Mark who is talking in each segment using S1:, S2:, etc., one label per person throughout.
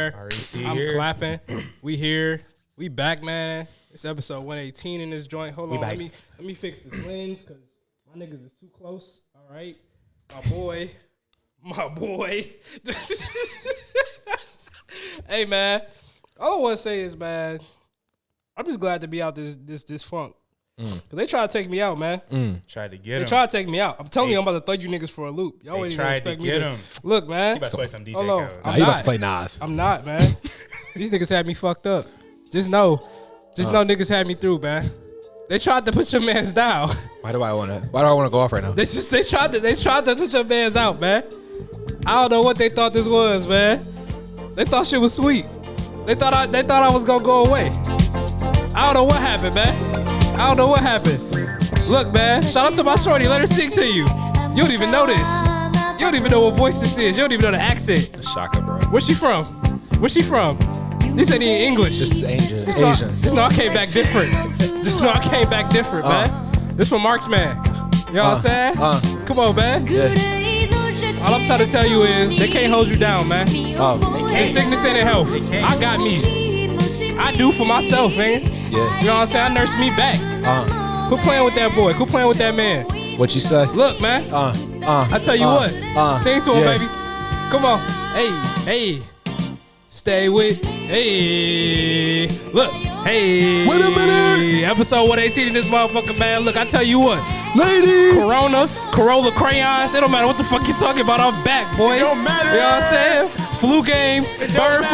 S1: there. I'm
S2: here.
S1: clapping. We here. We back, man. It's episode 118 in this joint. Hold on. Let me fix this lens because my niggas is too close. All right. My boy. Hey, man. All I want to say is, man, I'm just glad to be out this funk. Cause they tried to take me out, man.
S2: Tried to get him.
S1: They tried to take me out. I'm telling you, I'm about to throw you niggas for a loop. Y'all wouldn't even expect me to. Look, man.
S2: He about to play some DJ
S1: Hold on.
S2: Khaled.
S3: He about to play Nas.
S1: I'm not, man. These niggas had me fucked up. Just know niggas had me through, man. They tried to put your mans down.
S3: Why do I want to go off right now?
S1: They tried to put your mans out, man. I don't know what they thought this was, man. They thought shit was sweet. They thought I was gonna go away. I don't know what happened, man. I don't know what happened. Look, man. Shout out to my shorty. Let her sing to you. You don't even know this. You don't even know what voice this is. You don't even know the accent.
S3: Shaka, bro.
S1: Where's she from? Where's she from? This ain't even English.
S3: This is Asian.
S1: Just know I came back different. Just know I came back different, man. This from Marksman. You know what I'm saying? Come on, man.
S3: Yeah.
S1: All I'm trying to tell you is they can't hold you down, man. In sickness and in health. I got me. I do for myself, man.
S3: Yeah.
S1: You know what I'm saying? I nursed me back. Quit playing with that boy. Quit playing with that man.
S3: What you say?
S1: Look, man. I tell you what. Sing to him, baby. Come on. Hey. Stay with. Hey. Look. Hey.
S3: Wait a minute.
S1: Episode 118 in this motherfucker, man. Look, I tell you what.
S3: Ladies.
S1: Corolla crayons. It don't matter what the fuck you talking about. I'm back, boy.
S2: It don't matter.
S1: You know what I'm saying? Flu game. Bird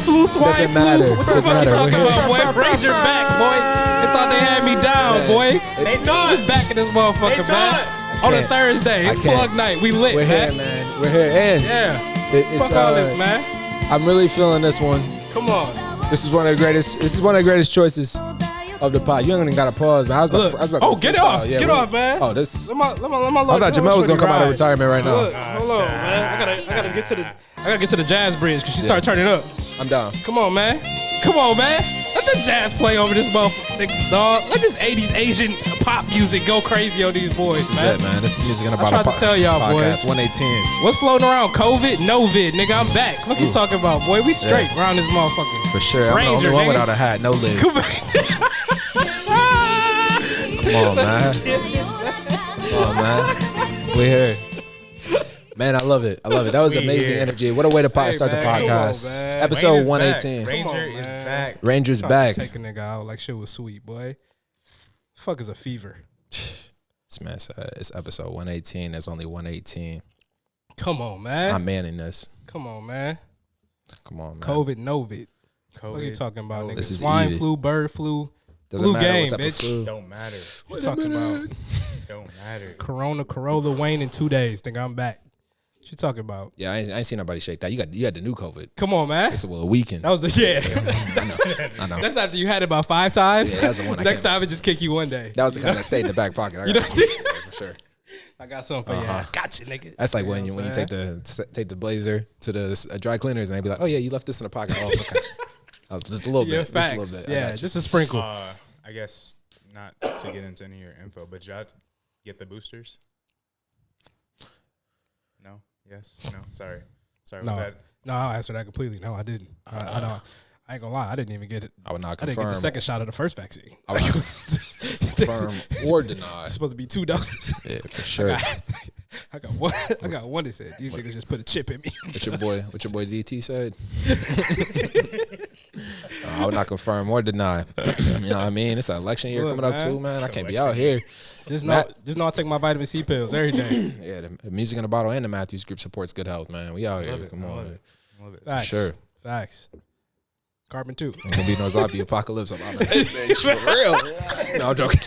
S1: flu. Swine
S3: Doesn't
S1: flu.
S3: matter.
S1: What the
S3: Doesn't
S1: fuck you
S3: matter.
S1: talking about, boy? Ranger back, boy. They thought they had me down, boy.
S2: They thought.
S1: We back in this motherfucker, man. On a Thursday. It's plug night. We lit,
S3: We're
S1: man.
S3: here, man. We're here. And
S1: Yeah. Fuck all this, man.
S3: I'm really feeling this one.
S1: Come on.
S3: This is one of the greatest choices of the pod. You ain't even got to pause, man. I was about to
S1: Get
S3: freestyle.
S1: off.
S3: Yeah,
S1: Get off, man.
S3: Oh, this.
S1: Let my
S3: I thought Jamel was gonna come out of retirement right now.
S1: Look, hold on, man. I gotta get to the jazz bridge because she started turning up.
S3: I'm down.
S1: Come on, man. Let the jazz play over this motherfucker, dog. Let this 80s Asian pop music go crazy on these boys,
S3: This is
S1: man.
S3: it, man. This is music in about
S1: I tried to tell y'all,
S3: podcast
S1: boys.
S3: 118.
S1: What's floating around? COVID? No vid, nigga. I'm back. What you talking about, boy? We straight around this motherfucker.
S3: For sure. I'm
S1: Ranger,
S3: the only one
S1: nigga.
S3: without a hat, no lids.
S1: Come
S3: on, man. Come on, man. We're here. Man, I love it. That was amazing energy. What a way to start the podcast. It's episode 118.
S2: Ranger is back.
S3: Ranger's back.
S1: Take a nigga out like shit was sweet, boy. Fuck is a fever.
S3: This man said it's episode 118. There's only 118.
S1: Come on, man.
S3: I'm manning this.
S1: Come on, man.
S3: COVID,
S1: no vid. What are you talking about, nigga?
S3: This is
S1: Swine
S3: easy.
S1: flu, bird flu.
S3: Doesn't
S1: Flu
S3: matter
S1: game,
S3: what type of
S1: bitch.
S3: flu.
S2: Don't matter.
S1: What you talking about?
S2: Don't matter.
S1: Corolla Wayne in 2 days. Nigga, I'm back. What you talking about?
S3: Yeah, I ain't seen nobody shake that. You had the new COVID.
S1: Come on, man.
S3: It's a weekend.
S1: That was
S3: I know.
S1: That's after you had it about 5 times.
S3: Yeah, that's the one I
S1: Next
S3: can't-
S1: time it just kick you one day.
S3: That was the kind that stayed in the back pocket.
S1: You know what I'm saying?
S3: For sure.
S1: I got something for you. Gotcha, nigga.
S3: That's like
S1: You
S3: when
S1: know
S3: you
S1: what I'm
S3: take the blazer to the dry cleaners and they be like, oh yeah, you left this in the pocket. Oh, okay. That was just a little
S1: Yeah,
S3: bit.
S1: facts.
S3: Just a little bit. I
S1: Yeah,
S3: got you.
S1: just a sprinkle.
S2: I guess not to get into any of your info, but y'all get the boosters? No? Yes? No? Sorry.
S1: No, I'll answer that completely. No, I didn't. I don't. I ain't gonna lie. I didn't even get it.
S3: I would not
S1: I
S3: confirm.
S1: didn't get the second shot of the first vaccine.
S3: I would not confirm or deny.
S1: It's supposed to be 2 doses.
S3: Yeah, for sure.
S1: I got one. I got one that said these niggas just put a chip in me.
S3: What your boy DT said? I would not confirm or deny. You know what I mean? It's an election year coming up too, man. I can't be out here.
S1: Just know I take my vitamin C pills every day.
S3: Yeah, the music in the bottle and the Matthews group supports good health, man. We out here. Come on.
S2: Love it.
S1: Facts.
S3: Sure.
S1: Facts. Carbon too.
S3: Ain't gonna be no zombie apocalypse. I'm out of this bitch for real. No, I'm joking.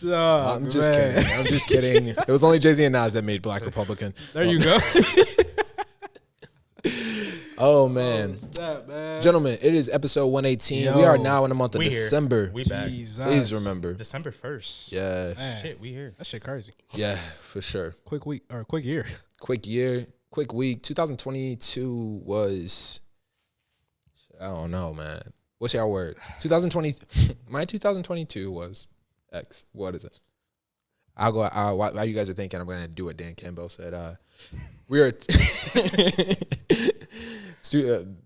S3: I'm just kidding. I'm just kidding. It was only Jay-Z and Nas that made Black Republican.
S1: There you go.
S3: Oh, man.
S1: That, man.
S3: Gentlemen, it is episode 118.
S1: Yo.
S3: We are now in the month of
S2: We
S3: December.
S2: Here. We back.
S1: Jesus.
S3: Please remember.
S2: December 1st.
S3: Yeah.
S1: Man,
S2: Shit, we here.
S1: that shit crazy.
S3: Yeah, for sure.
S1: Quick week or quick year.
S3: Quick year, quick week. 2022 was, I don't know, man. What's your word? 2020. My 2022 was X. What is it? I'll go. While you guys are thinking, I'm going to do what Dan Campbell said. We are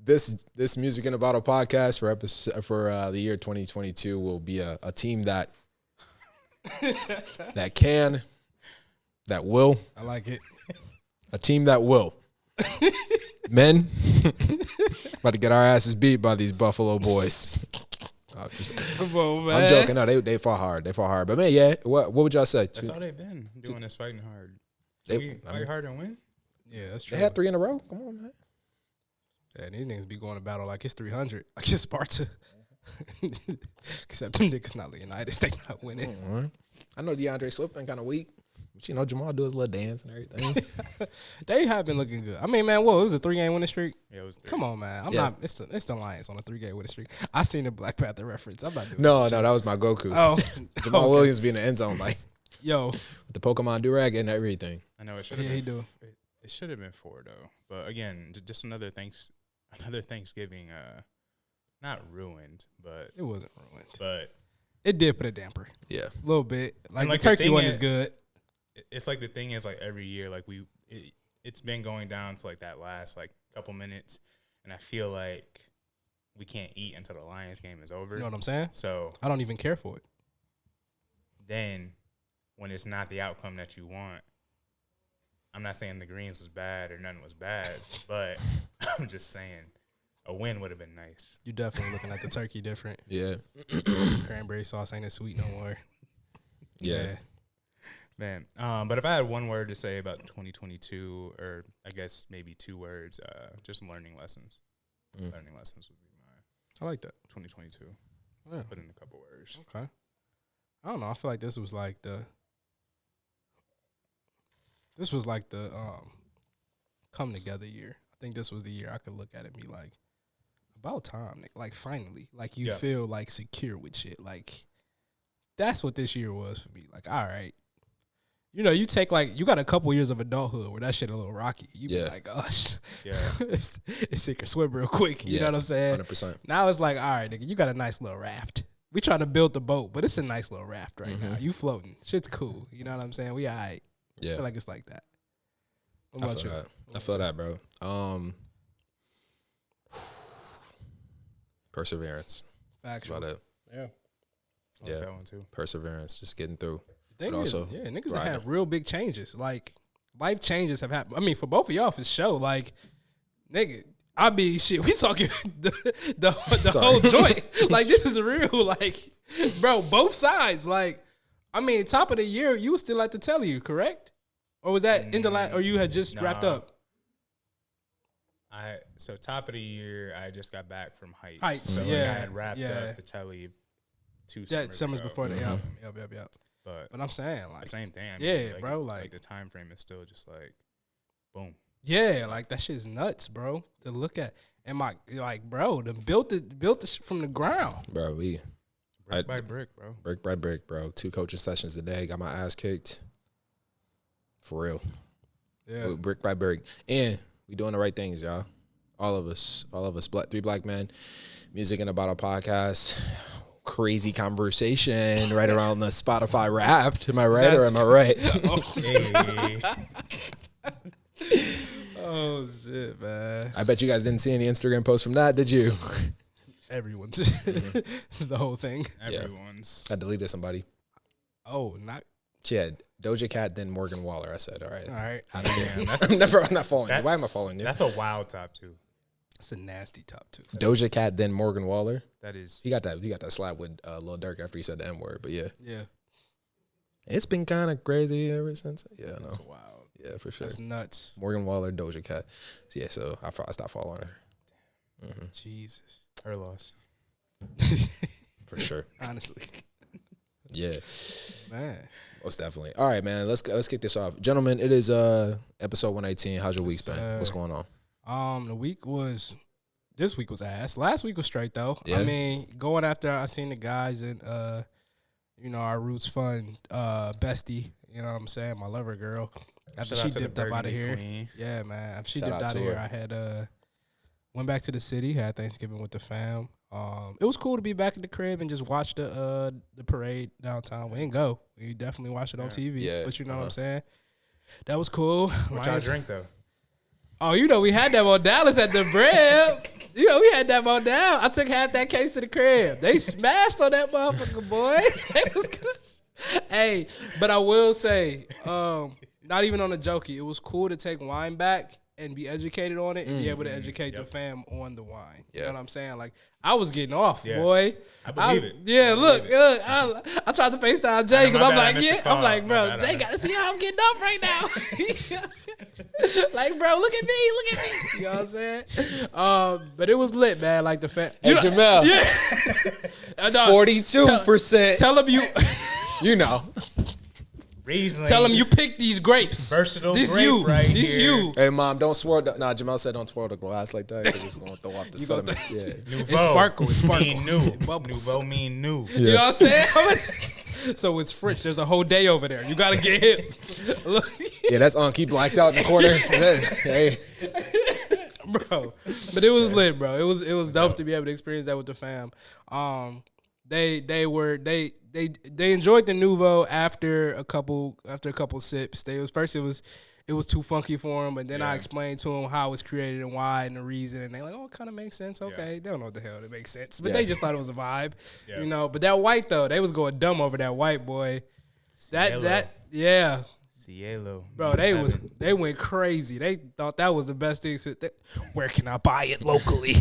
S3: this Music in a Bottle podcast for the year 2022 will be a team that will.
S1: I like it.
S3: A team that will. Men, about to get our asses beat by these Buffalo boys.
S1: Come on, man.
S3: I'm joking. No, they fought hard. But man, yeah. What would y'all say?
S2: That's all they've been doing is fighting hard. We fight hard and win.
S1: Yeah, that's true.
S3: They had 3 in a row. Come on, man.
S1: Yeah, these niggas be going to battle like it's 300, like it's Sparta. Except them niggas not Leonidas, they not winning.
S3: Right. I know DeAndre Swift been kind of weak, but you know Jamal do his little dance and everything.
S1: They have been looking good. I mean, man, what, it was a 3-game winning streak?
S2: Yeah, it was 3.
S1: Come on, man. It's the Lions on a 3-game winning streak. I seen the Black Panther reference. I'm not doing
S3: No, that was my Goku.
S1: Oh.
S3: Jamal Williams be in the end zone, like,
S1: yo.
S3: with the Pokemon durag and everything.
S2: I know it should have
S1: Yeah,
S2: been.
S1: he do.
S2: It should have been 4 though. But again, just another Thanksgiving. Not ruined, but
S1: It wasn't ruined.
S2: But
S1: It did put a damper.
S3: Yeah.
S1: A little bit. Like
S2: like,
S1: the
S2: the
S1: turkey
S2: thing
S1: one
S2: is-
S1: is good.
S2: it's like the thing is like every year, like it's been going down to like that last like couple minutes, and I feel like we can't eat until the Lions game is over.
S1: You know what I'm saying?
S2: So
S1: I don't even care for it.
S2: then, when it's not the outcome that you want, I'm not saying the greens was bad or nothing was bad, but I'm just saying a win would have been nice.
S1: You definitely looking at the turkey different.
S3: Yeah.
S1: Cranberry sauce ain't as sweet no more.
S3: Yeah.
S2: Man, but if I had one word to say about 2022, or I guess maybe 2 words, just learning lessons. Learning lessons would be my
S1: I like that.
S2: 2022.
S1: Yeah.
S2: Put in a couple words.
S1: Okay. I don't know. I feel like this was like the come together year. I think this was the year I could look at it and be like, about time. Like finally. Like you feel like secure with shit. Like that's what this year was for me. Like, all right. You know, you take like, you got a couple years of adulthood where that shit a little rocky. You be like, oh, it's sink or swim real quick. You know what I'm saying?
S3: 100%.
S1: Now it's like, all right, nigga, you got a nice little raft. We trying to build the boat, but it's a nice little raft right now. You floating. Shit's cool. You know what I'm saying? We all right.
S3: Yeah.
S1: I feel like it's like that. What about you?
S3: I feel that, bro. Perseverance.
S1: Factual.
S3: That's about it.
S1: Yeah.
S2: I like that one too.
S3: Perseverance. Just getting through.
S1: Thing
S3: But
S1: is,
S3: also
S1: niggas that
S3: grinding.
S1: have real big changes. Like, life changes have happened. I mean, for both of y'all, for sure. Like, nigga, I mean, shit, we talking the whole joint. Like, this is real. Like, bro, both sides. Like, I mean, top of the year, you was still at the Tell You, correct? Or was that in the last, or you had just wrapped up?
S2: So top of the year, I just got back from Heights.
S1: Heights,
S2: so
S1: yeah,
S2: like I had wrapped up the Telly 2 summers ago.
S1: before the Yep. But I'm saying, like,
S2: The same thing. I
S1: yeah,
S2: like,
S1: bro, like
S2: the time frame is still just like, boom.
S1: yeah, like that shit's nuts, bro. To look at, and my like, bro, to built the shit from the ground,
S3: Bro,
S2: Brick by brick, bro.
S3: Brick by brick, bro. 2 coaching sessions today. Got my ass kicked. For real.
S1: Yeah,
S3: Brick by brick. And we doing the right things, y'all. All of us. 3 black men. Music in a Bottle podcast. Crazy conversation right around the Spotify Wrapped. Am I right or am I right?
S2: Hey.
S1: Oh shit, man.
S3: I bet you guys didn't see any Instagram posts from that, did you?
S1: Everyone's the whole thing.
S2: Everyone's.
S3: I deleted somebody.
S1: Oh, not
S3: She had Doja Cat, then Morgan Waller. I said, all right.
S1: all right.
S2: Damn,
S3: I'm not following you. Why am I following you?
S2: That's a wild top 2.
S1: It's a nasty top 2.
S3: Doja Cat, then Morgan Waller.
S2: That is.
S3: He got that slap with Lil Durk after he said the N word. But yeah,
S1: Yeah,
S3: it's been kind of crazy ever since. Yeah, no.
S2: That's wild.
S3: Yeah, for sure.
S1: that's nuts.
S3: Morgan Waller, Doja Cat. So, yeah, so I stopped following her.
S1: Jesus,
S2: Her loss.
S3: For sure.
S1: honestly,
S3: Yeah,
S1: man.
S3: most definitely. All right, man. Let's kick this off, gentlemen. It is episode 118. How's your week been? What's going on?
S1: This week was ass. Last week was straight though.
S3: Yeah.
S1: I mean, going after I seen the guys and our Roots Fun bestie. You know what I'm saying? My lover girl. After
S2: Shout
S1: she
S2: out to the
S1: dipped up out of
S2: Burgundy
S1: here.
S2: Queen.
S1: Yeah, man. After she
S3: Shout
S1: dipped
S3: out
S1: out
S3: to
S1: of here,
S3: her.
S1: I had went back to the city, had Thanksgiving with the fam. It was cool to be back in the crib and just watch the parade downtown. We didn't go. We definitely watched it on TV.
S3: Yeah.
S1: But you know what I'm saying? That was cool.
S2: What y'all drink though?
S1: Oh, we had that on Dallas at the crib. We had that on down. I took half that case to the crib. They smashed on that motherfucker, boy. It was good. Hey, but I will say, not even on a jokey, it was cool to take wine back and be educated on it and be able to educate the fam on the wine. You know what I'm saying? Like, I was getting off, boy.
S2: I believe it.
S1: Yeah, look, I tried to FaceTime Jay because I'm like, bro, Jay got to see how I'm getting off right now. Like, bro, look at me. You know what I'm saying? But it was lit, man. Like the fam.
S3: Hey, Jamel.
S1: Yeah.
S3: 42%.
S1: Tell him you.
S3: You know.
S2: Riesling.
S1: Tell him you picked these grapes.
S2: Versatile
S1: this
S2: grape
S1: you.
S2: right
S1: this
S2: here.
S1: you.
S3: Hey, Mom, don't swirl. Nah, Jamel said don't swirl the glass like that because it's going to throw off the sediment. Yeah.
S2: Nouveau.
S1: It's sparkle.
S2: Mean new.
S1: Bubbles.
S2: Nouveau mean new.
S1: You know what I'm saying? So it's French. There's a whole day over there. You got to get hip. Look.
S3: Yeah, that's Unky blacked out in the corner. Hey.
S1: Bro. But it was lit, bro. It was dope to be able to experience that with the fam. They enjoyed the Nouveau after a couple sips. It was too funky for them, but then I explained to them how it was created and why and the reason, and they like, oh, it kind of makes sense. Okay, they don't know what the hell it makes sense, but they just thought it was a vibe, you know. But that white though, they was going dumb over that white, boy.
S2: Cielo.
S1: Bro, they went crazy. They thought that was the best thing. Where can I buy it locally?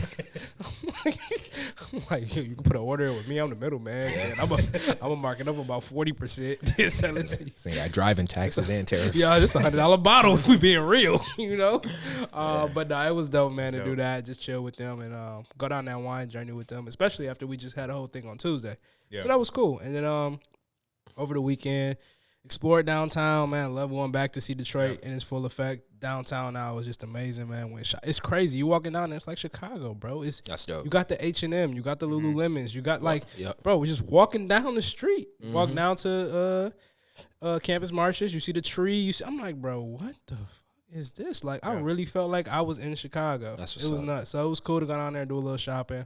S1: I'm like, you can put an order in with me. I'm the middleman. And I'm gonna mark it up about 40%. Sell it to you.
S3: So yeah, driving taxes and tariffs.
S1: Yeah, it's $100 bottle if we being real, you know. But no, it was dope, man, to do that. Just chill with them and go down that wine journey with them, especially after we just had a whole thing on Tuesday. Yeah. So that was cool. And then over the weekend, explored downtown, man. Love going back to see Detroit in its full effect. Downtown now is just amazing, man. It's crazy. You walking down there, it's like Chicago, bro. That's dope. You got the H&M, you got the Lululemons, you got bro, we're just walking down the street. Walk down to Campus Martius, you see the tree. I'm like, bro, what the fuck is this? Like, I really felt like I was in Chicago. It was nuts. So it was cool to go down there and do a little shopping.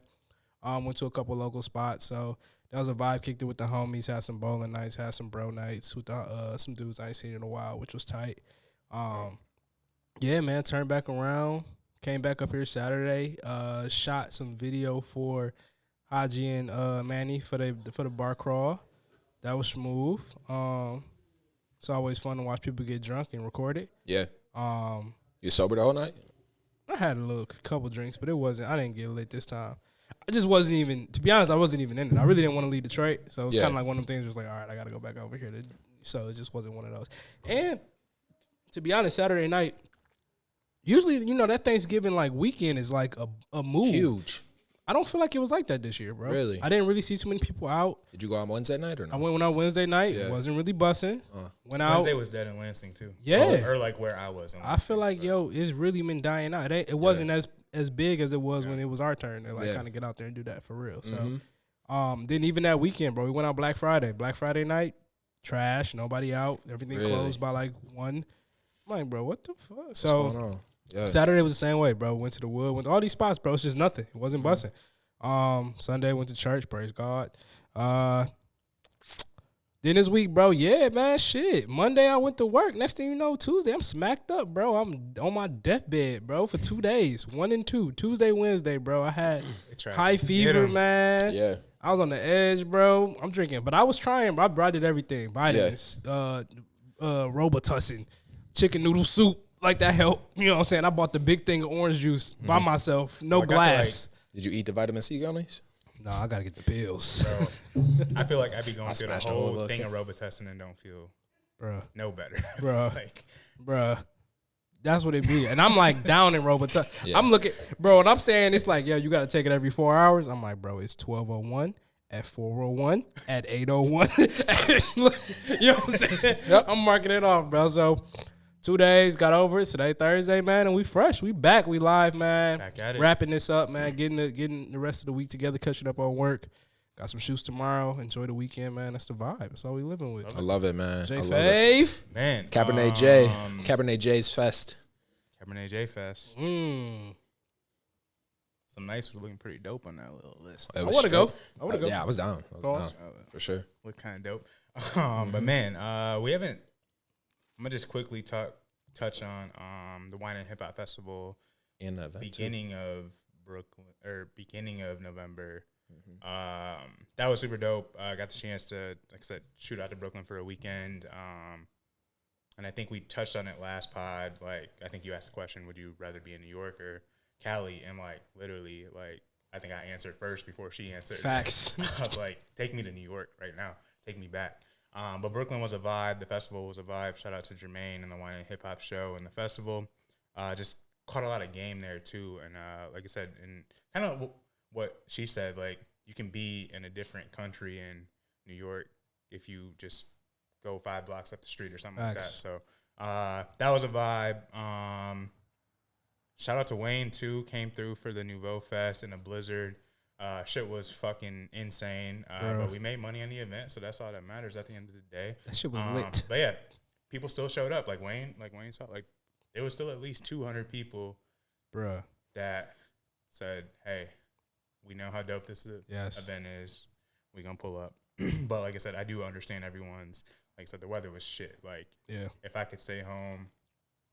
S1: Went to a couple local spots, so that was a vibe. Kicked it with the homies. Had some bowling nights. Had some bro nights with some dudes I ain't seen in a while, which was tight. Yeah, man. Turned back around. Came back up here Saturday. Shot some video for Haji and Manny for the bar crawl. That was smooth. It's always fun to watch people get drunk and record it.
S3: Yeah. You sober the whole night?
S1: I had a couple drinks, but I didn't get lit this time. I just wasn't even, to be honest, I wasn't even in it. I really didn't want to leave Detroit. So it was kind of like one of them things where it's like, all right, I got to go back over here. So it just wasn't one of those. And to be honest, Saturday night, usually, you know, that Thanksgiving like weekend is like a move.
S3: Huge.
S1: I don't feel like it was like that this year, bro.
S3: Really?
S1: I didn't really see too many people out.
S3: Did you go on Wednesday night or no?
S1: I went on Wednesday night. It wasn't really bussing. Went out.
S2: Wednesday was dead in Lansing too.
S1: Yeah.
S2: Or like where I was.
S1: I feel like, it's really been dying out. It wasn't as big as it was when it was our turn to kind of get out there and do that for real. So, then even that weekend, bro, we went out Black Friday. Black Friday night, trash, nobody out. Everything closed by like 1. I'm like, bro, what the fuck?
S3: What's going on?
S1: Yeah. Saturday was the same way, bro. Went to the Wood, went to all these spots, bro. It's just nothing. It wasn't bussing. Sunday went to church, praise God. Then this week, bro, shit. Monday I went to work. Next thing you know, Tuesday I'm smacked up, bro. I'm on my deathbed, bro, for 2 days, 1 and 2, Tuesday, Wednesday, bro. I had high fever, man.
S3: Yeah,
S1: I was on the edge, bro. I'm drinking, but I was trying, bro. I did everything. Vitamins, Robitussin, chicken noodle soup, like that helped. You know what I'm saying? I bought the big thing of orange juice by myself, no glass.
S3: Did you eat the vitamin C gummies?
S1: No, I gotta get the pills.
S2: Bro, I feel like I be going through the whole thing of Robitussin and don't feel no better.
S1: Bro. Bro. That's what it be. And I'm like down in Robitussin. Yeah. I'm looking, bro, and I'm saying it's like, you gotta take it every 4 hours. I'm like, bro, it's 12:01, at 4:01, at 8:01. You know what I'm saying? Yep. I'm marking it off, bro. So 2 days, got over it. Today, Thursday, man, and we fresh. We back. We live, man.
S2: Back at it.
S1: Wrapping this up, man. Getting the rest of the week together, catching up on work. Got some shoots tomorrow. Enjoy the weekend, man. That's the vibe. That's all we living with.
S3: I love it, man.
S1: J Fave.
S2: Man.
S3: Cabernet J. Cabernet J's Fest.
S2: Cabernet J Fest. Some nights were looking pretty dope on that little list.
S1: I want to go.
S3: Yeah, I was down. For sure.
S2: Look kind of dope. But man, we haven't. I'm gonna just quickly touch on the Wine and Hip Hop Festival
S3: In the event
S2: beginning of beginning of November. That was super dope. I got the chance to, like I said, shoot out to Brooklyn for a weekend. And I think we touched on it last pod. Like, I think you asked the question, would you rather be in New York or Cali? And like, literally, like, I think I answered first before she answered.
S1: Facts.
S2: I was like, take me to New York right now. Take me back. But Brooklyn was a vibe. The festival was a vibe. Shout out to Jermaine and the Wine and Hip Hop Show and the festival. Just caught a lot of game there too. And like I said, and kind of what she said, like, you can be in a different country in New York if you just go 5 blocks up the street or something like that. So that was a vibe. Shout out to Wayne too. Came through for the Nouveau Fest in a blizzard. Shit was fucking insane. But we made money on the event, so that's all that matters at the end of the day.
S1: That shit was lit.
S2: But yeah, people still showed up. Like Wayne saw, like, there was still at least 200 people,
S1: Bruh,
S2: that said, "Hey, we know how dope this event is. We gonna pull up." But like I said, I do understand everyone's. Like I said, the weather was shit. Like, if I could stay home,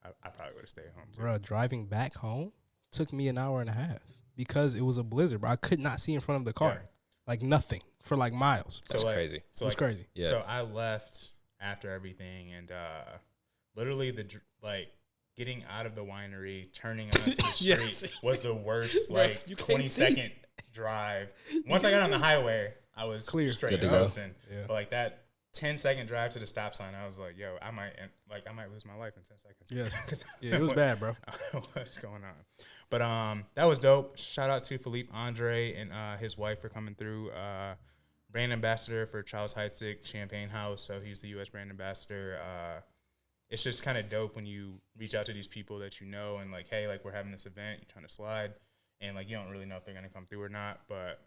S2: I probably would have stayed home too.
S1: Bruh, driving back home took me an hour and a half because it was a blizzard, bro. I could not see in front of the car.
S2: Yeah.
S1: Like nothing for like miles.
S3: That's crazy.
S2: So
S1: it's crazy.
S3: Yeah.
S2: So I left after everything, and literally getting out of the winery, turning onto the street was the worst. Like 20-second drive. Once I got on the highway, I was
S1: clear,
S2: straight
S3: to
S2: coasting.
S1: Yeah.
S2: But like that 10-second drive to the stop sign, I was like, yo, I might lose my life in 10 seconds.
S1: Yes. Yeah, it was bad, bro.
S2: What's going on? But that was dope. Shout out to Philippe Andre and his wife for coming through. Brand ambassador for Charles Heitzig Champagne House, so he's the U.S. brand ambassador. It's just kind of dope when you reach out to these people that you know and like, hey, like, we're having this event, you're trying to slide, and like, you don't really know if they're gonna come through or not, but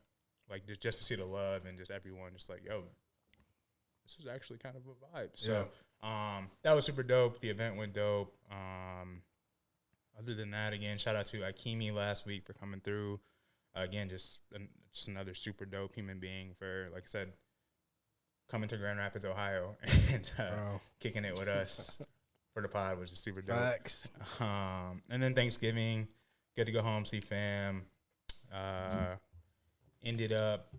S2: like just to see the love and just everyone just like, yo, this is actually kind of a vibe. So that was super dope. The event went dope. Other than that, again, shout out to Ikimi last week for coming through. Again, just another super dope human being for, like I said, coming to Grand Rapids, Ohio, and kicking it with us for the pod was just super dope.
S1: Facts.
S2: And then Thanksgiving, get to go home, see fam. Ended up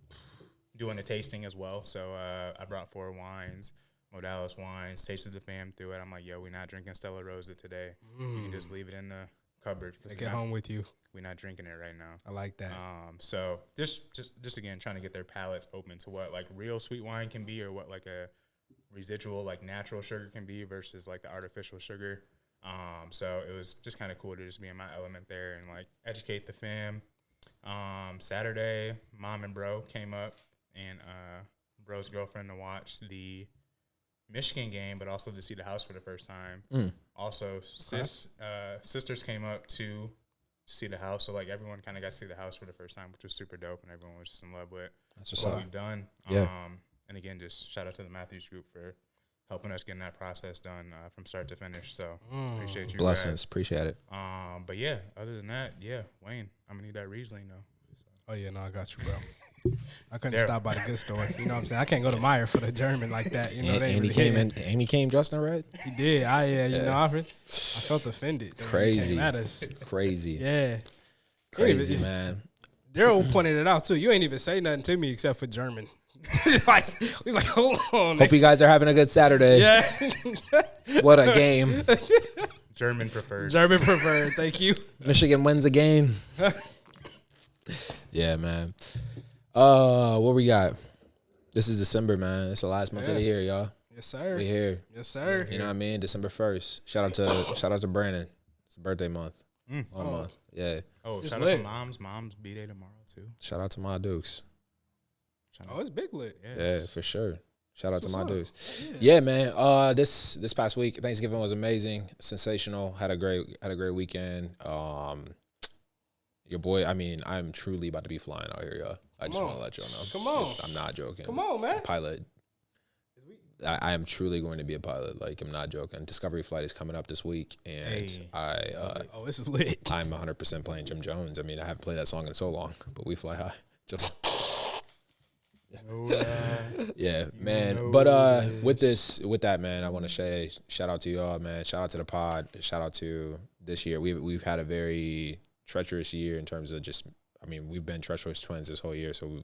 S2: doing a tasting as well. So I brought 4 wines, Modalis wines, tasted the fam through it. I'm like, yo, we're not drinking Stella Rosa today. You can just leave it in the cupboard.
S1: Take it home with you.
S2: We're not drinking it right now.
S1: I like that.
S2: So just again, trying to get their palates open to what like real sweet wine can be, or what like a residual like natural sugar can be versus like the artificial sugar. So it was just kind of cool to just be in my element there and like educate the fam. Saturday, mom and bro came up, and bro's girlfriend to watch the Michigan game, but also to see the house for the first time. Also, sisters came up to see the house, so like everyone kind of got to see the house for the first time, which was super dope, and everyone was just in love with what we've done. And again, just shout out to the Matthews group for helping us getting that process done from start to finish. So appreciate you.
S3: Blessings,
S2: guys.
S3: Appreciate it.
S2: But yeah, other than that, Wayne, I'm gonna need that Riesling though. So.
S1: Oh yeah, no, I got you, bro. I couldn't stop by the good store. You know what I'm saying? I can't go to Meyer for the German like that. You know,
S3: Amy came dressed in red.
S1: He did. You know, I felt offended.
S3: Crazy.
S1: Crazy. Yeah.
S3: Crazy, man.
S1: Daryl pointed it out too. You ain't even say nothing to me except for German. He's like, hold on.
S3: Hope you guys are having a good Saturday.
S1: Yeah.
S3: What a game.
S2: German preferred.
S1: Thank you.
S3: Michigan wins again. Yeah, man. What we got? This is December, man. It's the last month of the year, y'all.
S1: Yes, sir.
S3: We here.
S1: Yes, sir.
S3: You know what I mean? December 1st. Shout out to Brandon. It's a birthday month. Month. Yeah.
S2: Oh, shout out to mom's B-Day tomorrow too.
S3: Shout out to my Dukes.
S1: Oh, it's big lit.
S2: Yes.
S3: Yeah, for sure. Shout out to my dudes. Yeah, man. This past week, Thanksgiving was amazing, sensational. Had a great weekend. Your boy, I mean, I'm truly about to be flying out here, y'all. I just want to let y'all know.
S1: Come on.
S3: I'm not joking.
S1: Come on, man.
S3: Pilot. I am truly going to be a pilot. Like, I'm not joking. Discovery Flight is coming up this week, and
S1: oh, this is lit.
S3: I'm 100% playing Jim Jones. I mean, I haven't played that song in so long, but we fly high. Just yeah, man. But with that, man, I want to say shout out to y'all, man. Shout out to the pod. Shout out to this year. We've had a very treacherous year in terms of just. I mean, we've been treacherous twins this whole year, so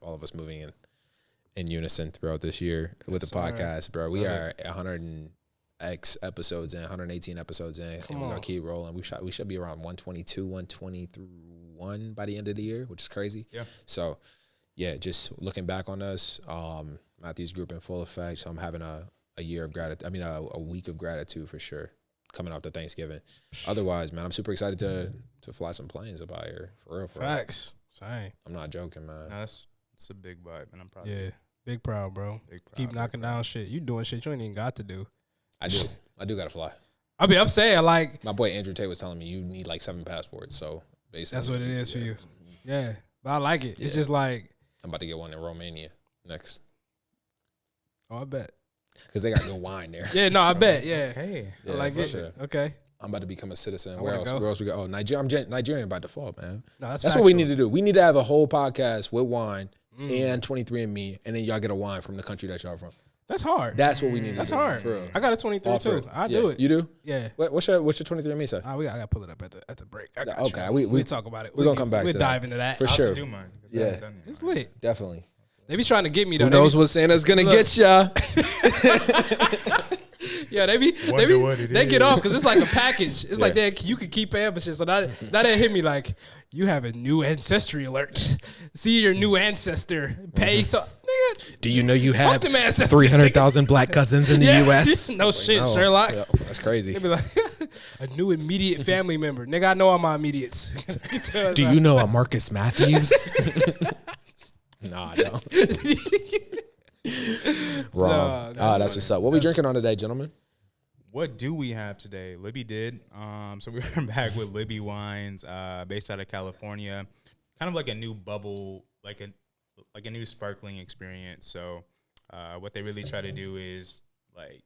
S3: all of us moving in unison throughout this year with the podcast, bro. We are 100 and X episodes in, 118 episodes in, and we're gonna keep rolling. We should be around 122, 121 by the end of the year, which is crazy. Yeah. So, yeah, just looking back on us, Matthew's group in full effect. So I'm having a year of gratitude. I mean, a week of gratitude for sure, coming after Thanksgiving. Otherwise, man, I'm super excited to fly some planes about here for real.
S1: Facts. Same.
S3: I'm not joking, man.
S2: No, it's a big vibe, and I'm proud.
S1: Yeah, big proud, bro. Keep knocking down shit. You doing shit you ain't even got to do.
S3: I do gotta fly.
S1: I mean, I'm saying, like,
S3: my boy Andrew Tate was telling me you need like 7 passports. So basically,
S1: that's what it is for you. Yeah, but I like it. It's just like
S3: I'm about to get one in Romania next.
S1: Oh, I bet.
S3: Because they got good wine there.
S1: Yeah, no, I bet. Yeah,
S2: Hey,
S1: I like it.
S3: Sure.
S1: Okay.
S3: I'm about to become a citizen.
S1: I
S3: Where
S1: wanna
S3: else?
S1: go.
S3: Where else we go? Oh, Nigerian by default, man.
S1: No, that's
S3: what
S1: factual.
S3: we need to do. We need to have a whole podcast with wine and 23andMe, and then y'all get a wine from the country that y'all from.
S1: That's hard.
S3: That's what we need to do.
S1: That's hard.
S3: For real.
S1: I got a 23 too. I do it.
S3: You do?
S1: Yeah.
S3: What's your 23andMe say?
S1: I got to pull it up at the break. I got
S3: Okay,
S1: you.
S3: we
S1: talk about it.
S3: We're gonna come back.
S1: We'll
S3: to
S1: dive
S3: that.
S1: into that
S3: For
S2: I'll
S3: sure.
S2: have to do mine.
S3: Yeah,
S1: It's lit.
S3: definitely.
S1: They be trying to get me though.
S3: Who knows what Santa's gonna get ya?
S1: Yeah, they get off because it's like a package. It's like you can keep paying for shit. So that hit me like you have a new ancestry alert. See your new ancestor pay. So nigga,
S3: do you know you have
S1: them ancestors,
S3: 300,000 black cousins in the U.S.?
S1: No shit, no. Sherlock.
S3: Yeah, that's crazy.
S1: They be like a new immediate family member. Nigga, I know all my immediates.
S3: Do you know a Marcus Matthews? Nah, I don't. Wrong. That's what's up. What we drinking on today, gentlemen?
S2: What do we have today? Libby did. So we were back with Libby Wines, based out of California. Kind of like a new bubble, like a new sparkling experience. So what they really try to do is like,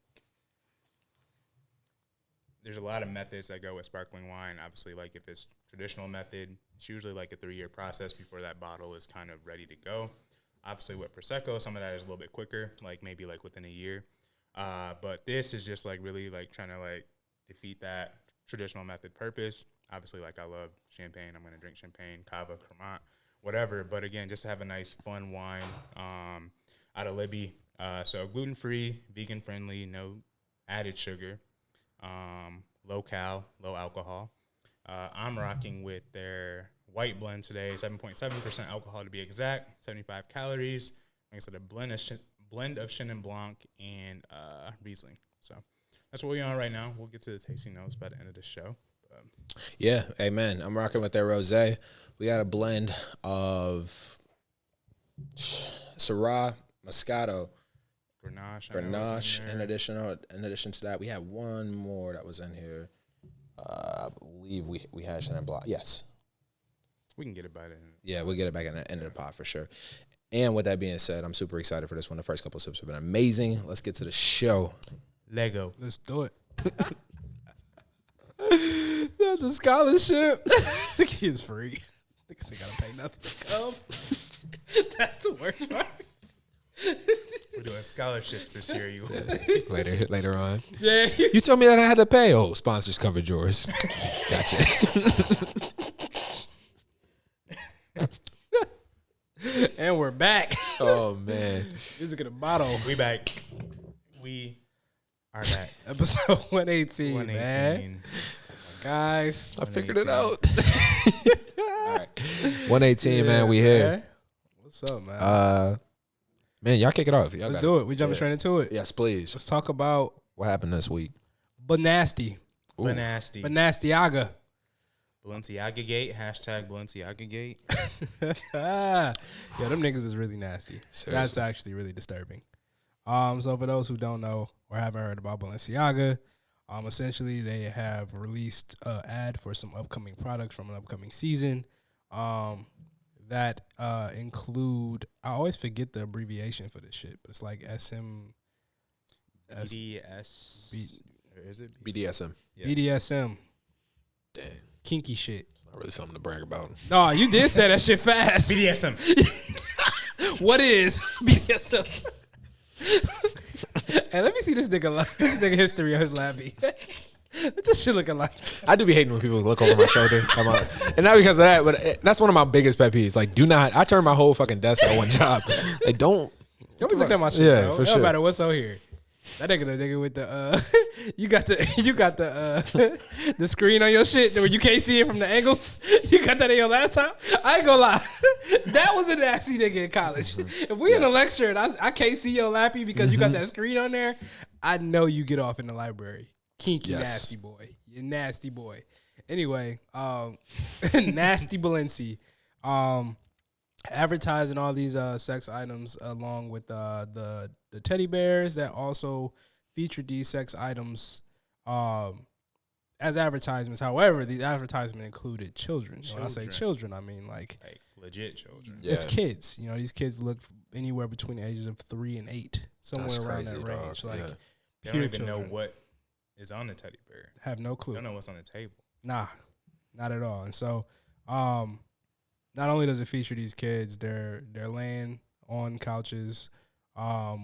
S2: there's a lot of methods that go with sparkling wine. Obviously, like if it's traditional method, it's usually like a 3-year process before that bottle is kind of ready to go. Obviously with Prosecco, some of that is a little bit quicker, like maybe like within a year. But this is just like really like trying to like defeat that traditional method purpose. Obviously, like I love champagne. I'm going to drink champagne, cava, Cremant, whatever. But again, just to have a nice fun wine out of Libby. So gluten-free, vegan-friendly, no added sugar, low cal, low alcohol. I'm rocking with their white blend today, 7.7% alcohol to be exact, 75 calories. Like I said, a blend of Chenin Blanc and Riesling. So that's what we're on right now. We'll get to the tasting notes by the end of the show.
S3: Yeah, amen. I'm rocking with their rosé. We got a blend of Syrah, Moscato, Grenache. In addition to that, we have one more that was in here. I believe we had Chenin Blanc. Yes.
S2: We can get it by then.
S3: Yeah, we'll get it back in the pot for sure. And with that being said, I'm super excited for this one. The first couple of sips have been amazing. Let's get to the show.
S2: Lego.
S1: Let's do it. The scholarship. The kid's free. Niggas ain't gotta pay nothing to come. That's the worst part.
S2: We're doing scholarships this year. You
S3: Later on.
S1: Yeah.
S3: You told me that I had to pay. Oh, sponsors covered yours. Gotcha.
S1: And we're back.
S3: Oh man.
S1: Music in a bottle.
S2: We back. We are back.
S1: Episode 118,
S2: 118.
S1: man. Guys.
S3: I figured it out. All right. 118, man. We here.
S1: What's up, man?
S3: Man, y'all kick it off. Y'all
S1: Let's do it. We jumping straight into it.
S3: Yes, please.
S1: Let's talk about
S3: What happened this week?
S1: Banasty.
S2: Banasty.
S1: Banastiaga.
S2: Balenciaga gate. Hashtag Balenciaga gate.
S1: Yeah, them niggas is really nasty.
S3: Seriously.
S1: That's actually really disturbing. So for those who don't know or haven't heard about Balenciaga, essentially they have released an ad for some upcoming products from an upcoming season. That include, I always forget the abbreviation for this shit, but it's like SM
S2: BDS. Or is it
S3: BDSM.
S2: Yeah.
S1: BDSM.
S3: Dang.
S1: Kinky shit.
S3: Not really something to brag about.
S1: No, you did say that shit fast.
S2: BDSM.
S1: What is BDSM? Hey, let me see this nigga history of his labby. What this shit looking like?
S3: I do be hating when people look over my shoulder. And not because of that, but that's one of my biggest pet peeves. Like, do not. I turn my whole fucking desk at one job. Like, don't
S1: be looking at my shit.
S3: Yeah,
S1: bro.
S3: for
S1: It
S3: sure.
S1: don't matter what's on here. That nigga with the you got the the screen on your shit where you can't see it from the angles. You got that in your laptop. I ain't gonna lie, that was a nasty nigga in college. If we in a lecture and I can't see your lappy because you got that screen on there, I know you get off in the library. Kinky nasty boy, you nasty boy. Anyway, nasty Balenci, advertising all these sex items along with the teddy bears that also featured these sex items as advertisements. However, these advertisements included children. When I say children, I mean like
S2: legit children.
S1: It's kids. You know, these kids look anywhere between the ages of 3 and 8, somewhere
S3: That's
S1: around
S3: crazy,
S1: that range.
S3: dog.
S1: Like
S3: Yeah.
S2: They
S1: pure
S2: don't even
S1: children.
S2: know what is on the teddy bear.
S1: Have no clue.
S2: Don't know what's on the table.
S1: Nah, not at all. And so, not only does it feature these kids, they're laying on couches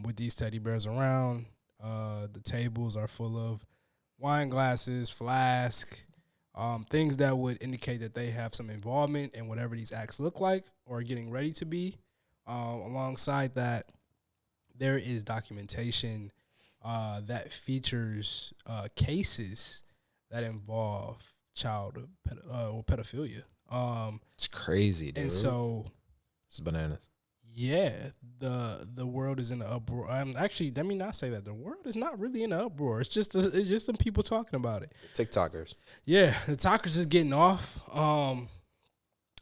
S1: with these teddy bears around. The tables are full of wine glasses, flask, things that would indicate that they have some involvement in whatever these acts look like or are getting ready to be. Alongside that, there is documentation that features cases that involve child pedophilia.
S3: It's crazy, dude.
S1: And so,
S3: it's bananas.
S1: yeah, the world is in an uproar. Actually, let me not say that. The world is not really in an uproar. It's just some people talking about it.
S3: TikTokers.
S1: Yeah, the talkers is getting off.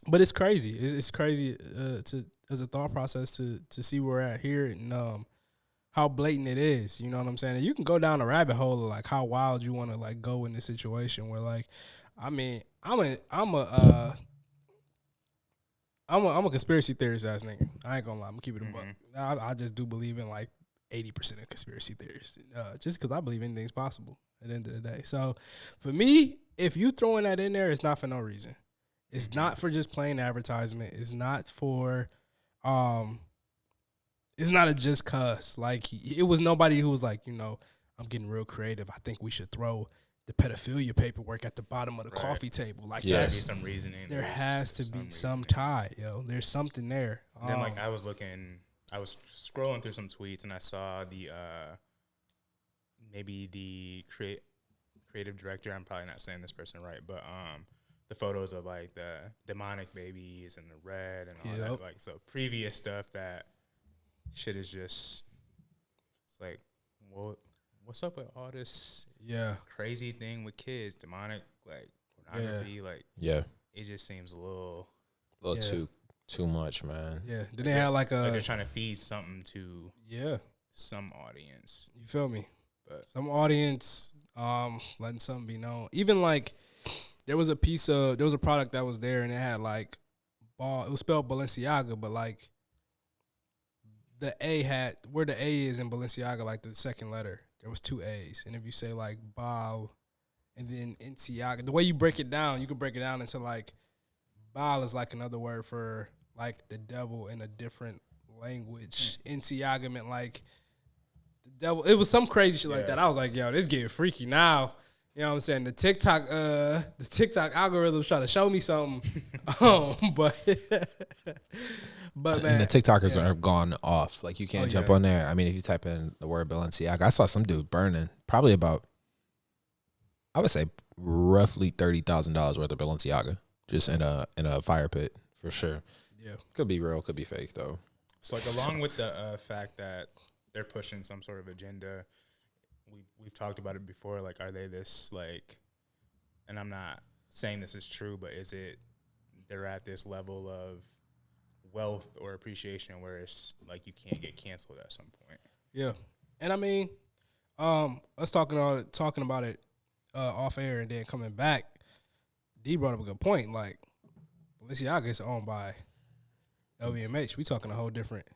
S1: But it's crazy. It's crazy as a thought process to see where we're at here and how blatant it is. You know what I'm saying? And you can go down a rabbit hole of like how wild you want to like go in this situation. Where like, I mean, I'm a conspiracy theorist ass nigga. I ain't gonna lie. I'm gonna keep it a buck. I just do believe in like 80% of conspiracy theories, just because I believe anything's possible at the end of the day. So for me, if you throwing that in there, it's not for no reason. It's not for just plain advertisement. It's not for, it's not a just cuss. Like it was nobody who was like, you know, I'm getting real creative. I think we should throw the pedophilia paperwork at the bottom of the coffee table. Like
S3: Yeah.
S1: that's,
S2: Some reasoning.
S1: there has to be some
S2: reasoning.
S1: tie, yo. There's something there.
S2: Then like I was scrolling through some tweets and I saw the maybe the creative director. I'm probably not saying this person right, but the photos of like the demonic babies and the red and all that, like so previous stuff that shit is just it's like what's up with all this crazy thing with kids, demonic like pornography, like it just seems a little
S3: too much, man.
S1: Yeah. Then they had like
S2: they're trying to feed something to some audience.
S1: You feel me?
S2: But
S1: some audience letting something be known. Even like there was a product that was there and it had like it was spelled Balenciaga, but like the A had where the A is in Balenciaga, like the second letter, there was 2 A's. And if you say like Bal and then Balenciaga, the way you break it down, you can break it down into like Bal is like another word for like the devil in a different language. Balenciaga meant like the devil. It was some crazy shit like that. I was like, yo, this getting freaky now. You know what I'm saying? The TikTok algorithm's trying to show me something. But man,
S3: and the TikTokers are gone off. Like you can't jump on there. I mean, if you type in the word Balenciaga, I saw some dude burning probably about, I would say roughly $30,000 worth of Balenciaga just in a fire pit for sure. Yeah, could be real, could be fake though.
S2: So like along with the fact that they're pushing some sort of agenda, we've talked about it before. Like, are they this like? And I'm not saying this is true, but is it they're at this level of wealth or appreciation where it's like you can't get canceled at some point?
S1: Yeah, and I mean, us talking about it off air and then coming back. D brought up a good point. Like, Balenciaga is owned by LVMH. We talking a whole different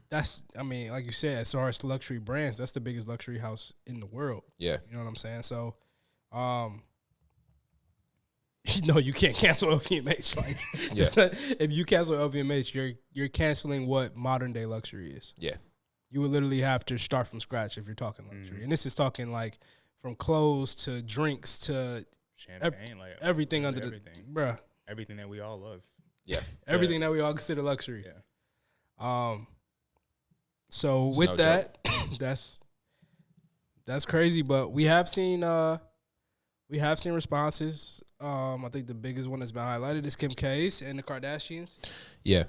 S1: That's, I mean, like you said, as far as luxury brands, that's the biggest luxury house in the world.
S3: Yeah.
S1: You know what I'm saying? So, you can't cancel LVMH. Like, if you cancel LVMH, you're canceling what modern day luxury is.
S3: Yeah.
S1: You would literally have to start from scratch if you're talking luxury. And this is talking like from clothes to drinks to
S2: champagne, like
S1: everything under
S2: everything.
S1: Bruh.
S2: Everything that we all love.
S3: Yeah.
S1: Everything that we all consider luxury.
S2: Yeah.
S1: So
S3: It's
S1: with
S3: no
S1: that, that's crazy. But we have seen responses. I think the biggest one that's been highlighted is Kim K's and the Kardashians.
S3: Yeah.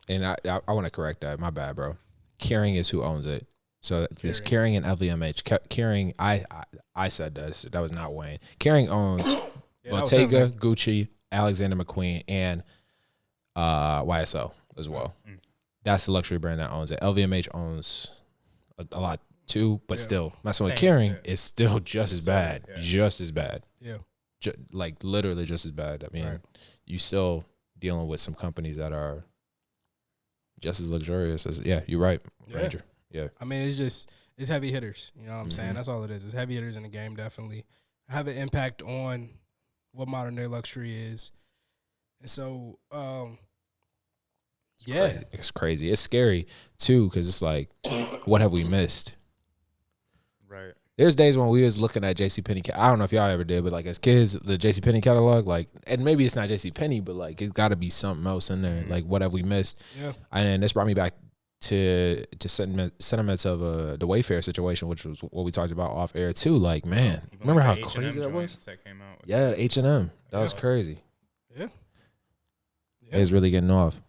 S3: And I want to correct that. My bad, bro. Kering is who owns it. So it's Kering and LVMH. Kering, I said that. That was not Wayne. Kering owns Bottega, Gucci, Alexander McQueen, and YSL as well. That's the luxury brand that owns it. LVMH owns a lot too, but still, messing with Kering is still just as bad.
S2: Yeah.
S3: Just as bad.
S1: Yeah.
S3: Like literally just as bad. I mean, you still dealing with some companies that are just as luxurious as, you're right, Ranger. Yeah.
S1: I mean, it's heavy hitters. You know what I'm saying? That's all it is. It's heavy hitters in the game, definitely have an impact on what modern day luxury is. And so,
S3: It's crazy. It's scary too, because it's like, what have we missed?
S2: Right.
S3: There's days when we was looking at JCPenney. I don't know if y'all ever did, but like as kids, the JCPenney catalog, like, and maybe it's not JCPenney, but like it's got to be something else in there. Like, what have we missed?
S1: Yeah.
S3: And this brought me back to sentiments of the Wayfair situation, which was what we talked about off air too. Like, man, remember how crazy that was?
S2: That came out
S3: H&M. That was crazy.
S1: Yeah.
S3: It was really getting off.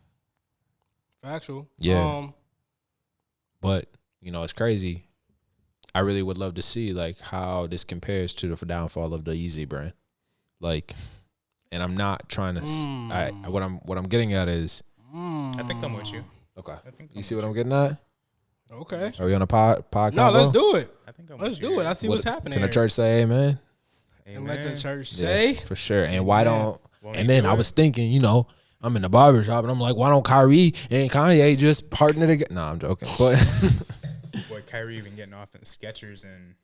S1: Factual.
S3: Yeah. But, it's crazy. I really would love to see like how this compares to the downfall of the Yeezy brand. Like, and I'm not trying to what I'm getting at is
S2: I think I'm with you.
S3: Okay. You see what I'm getting at?
S1: Okay.
S3: Are we on a podcast?
S1: No, let's do it.
S2: I think
S1: Let's do it. I see what's happening.
S3: Can the
S1: here.
S3: church say amen?
S1: And let the church say?
S3: For sure. And why don't and then I was thinking, I'm in the barber shop and I'm like, why don't Kyrie and Kanye just partner together? No, I'm joking. But
S2: boy, Kyrie even getting off in Skechers and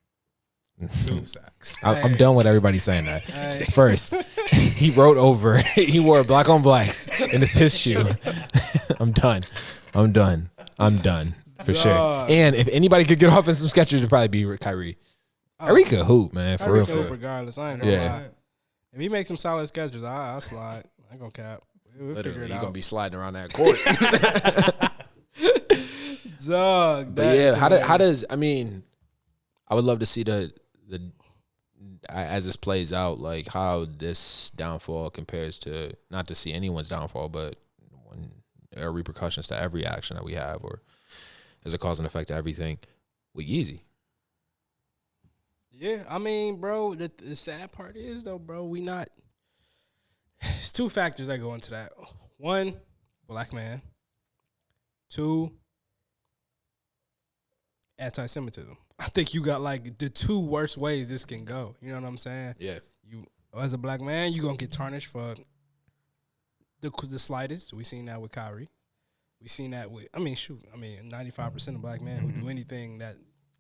S2: tube socks.
S3: I'm done with everybody saying that. First, he wrote over, he wore black on blacks, and it's his shoe. I'm done for sure. And if anybody could get off in some Skechers, it'd probably be Kyrie. Kyrie could hoop, man, for real.
S1: Regardless, I ain't gonna lie. If he makes some solid Skechers, I'll slide. I ain't gonna cap. We'll
S3: Literally, you're
S1: out.
S3: gonna be sliding around that court.
S1: Dog.
S3: But yeah, how does I mean, I would love to see the as this plays out, like how this downfall compares to, not to see anyone's downfall, but when there are repercussions to every action that we have, or as a cause and effect to everything with Yeezy.
S1: Yeah, I mean, bro, the sad part is though, bro, it's two factors that go into that. One, black man. Two, anti-Semitism. I think you got like the two worst ways this can go. You know what I'm saying?
S3: Yeah.
S1: You as a black man, you gonna get tarnished for the slightest. We seen that with Kyrie. We seen that with 95% of black men who do anything that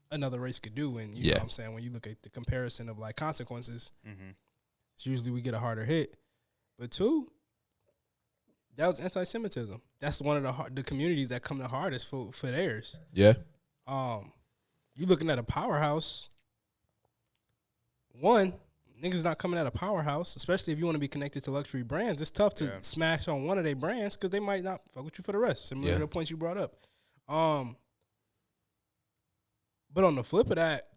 S1: another race could do, and you know what I'm saying, when you look at the comparison of like consequences, it's usually we get a harder hit. But two, that was anti-Semitism. That's one of the communities that come the hardest for theirs.
S3: Yeah.
S1: You looking at a powerhouse. One, niggas not coming at a powerhouse, especially if you want to be connected to luxury brands. It's tough to smash on one of their brands because they might not fuck with you for the rest. Similar to the points you brought up. But on the flip of that,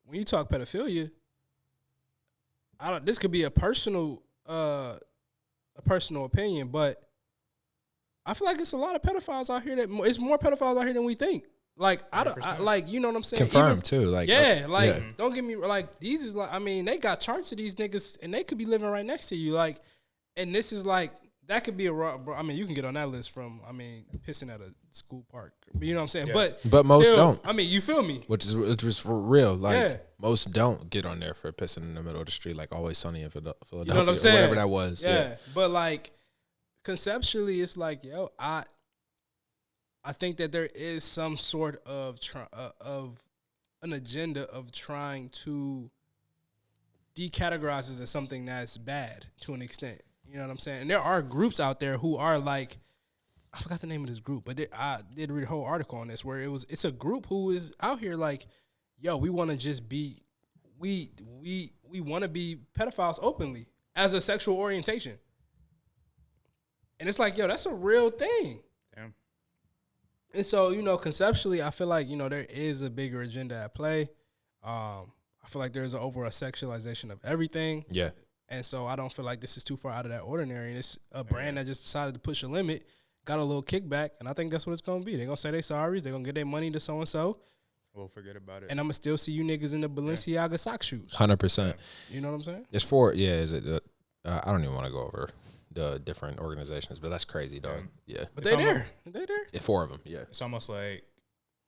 S1: when you talk pedophilia, this could be a personal opinion, but I feel like it's a lot of pedophiles out here it's more pedophiles out here than we think. Like I like, you know what I'm saying?
S3: Confirmed too. Like
S1: don't get me like, these is like, I mean, they got charts of these niggas and they could be living right next to you. Like, and this is like, that could be I mean, you can get on that list from, pissing at a school park. You know what I'm saying?
S3: Yeah. But most don't.
S1: I mean, you feel me?
S3: Which is for real. Like most don't get on there for pissing in the middle of the street, like Always Sunny in Philadelphia,
S1: you know what I'm saying?
S3: Or whatever that was. Yeah.
S1: But like conceptually, it's like, yo, I think that there is some sort of an agenda of trying to decategorize this as something that's bad to an extent. You know what I'm saying? And there are groups out there who are like, I forgot the name of this group, but I did read a whole article on this where it's a group who is out here like, yo, we want to just be, we want to be pedophiles openly as a sexual orientation. And it's like, yo, that's a real thing.
S2: Damn.
S1: And so, you know, conceptually, I feel like, you know, there is a bigger agenda at play. I feel like there's a sexualization of everything.
S3: Yeah.
S1: And so I don't feel like this is too far out of that ordinary. And it's a brand that just decided to push a limit, got a little kickback, and I think that's what it's going to be. They're going to say they sorry. They're going to get their money to so-and-so.
S2: We'll forget about it.
S1: And I'm going to still see you niggas in the Balenciaga sock shoes.
S3: 100%.
S1: You know what I'm saying?
S3: It's for, is it, I don't even want to go over the different organizations, but that's crazy, dog. Yeah.
S1: But they there. They there.
S3: Yeah, 4 of them, yeah.
S2: It's almost like,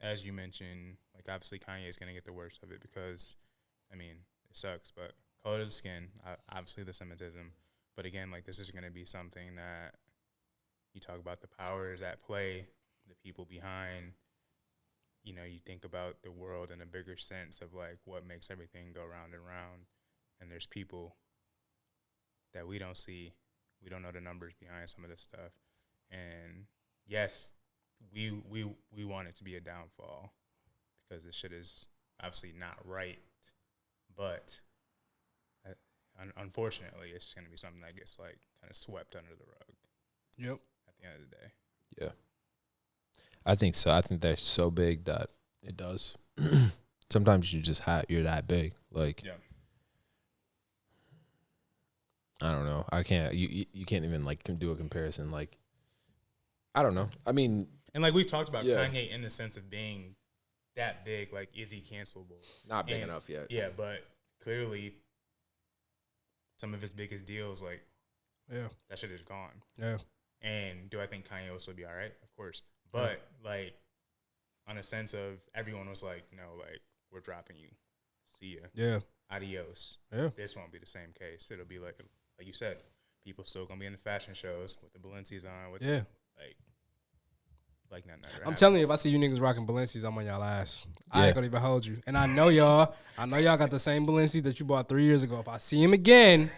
S2: as you mentioned, like obviously Kanye's going to get the worst of it because, I mean, it sucks, but color of the skin, obviously the Semitism. But again, like this is going to be something that you talk about the powers at play, the people behind. You know, you think about the world in a bigger sense of like what makes everything go round and round. And there's people that we don't see. We don't know the numbers behind some of this stuff. And yes, we want it to be a downfall because this shit is obviously not right. But unfortunately, it's going to be something that gets like kind of swept under the rug.
S1: Yep.
S2: At the end of the day.
S3: Yeah. I think so. I think they're so big that it does. Sometimes you're that big. Like,
S2: yeah.
S3: I don't know. I can't. You can't even like do a comparison. Like, I don't know. I mean,
S2: and like we've talked about Kanye in the sense of being that big. Like, is he cancelable?
S3: Not big enough yet.
S2: Yeah, but clearly, some of his biggest deals, like, that shit is gone.
S1: Yeah.
S2: And do I think Kanye will still be all right? Of course. But, like, on a sense of everyone was like, no, like, we're dropping you. See ya.
S1: Yeah.
S2: Adios.
S1: Yeah.
S2: This won't be the same case. It'll be like you said, people still going to be in the fashion shows with the Balenciagas on. With like nothing ever happened.
S1: Telling you, if I see you niggas rocking Balenciagas, I'm on y'all ass. I ain't gonna even hold you. And I know y'all got the same Balenciagas that you bought 3 years ago. If I see him again,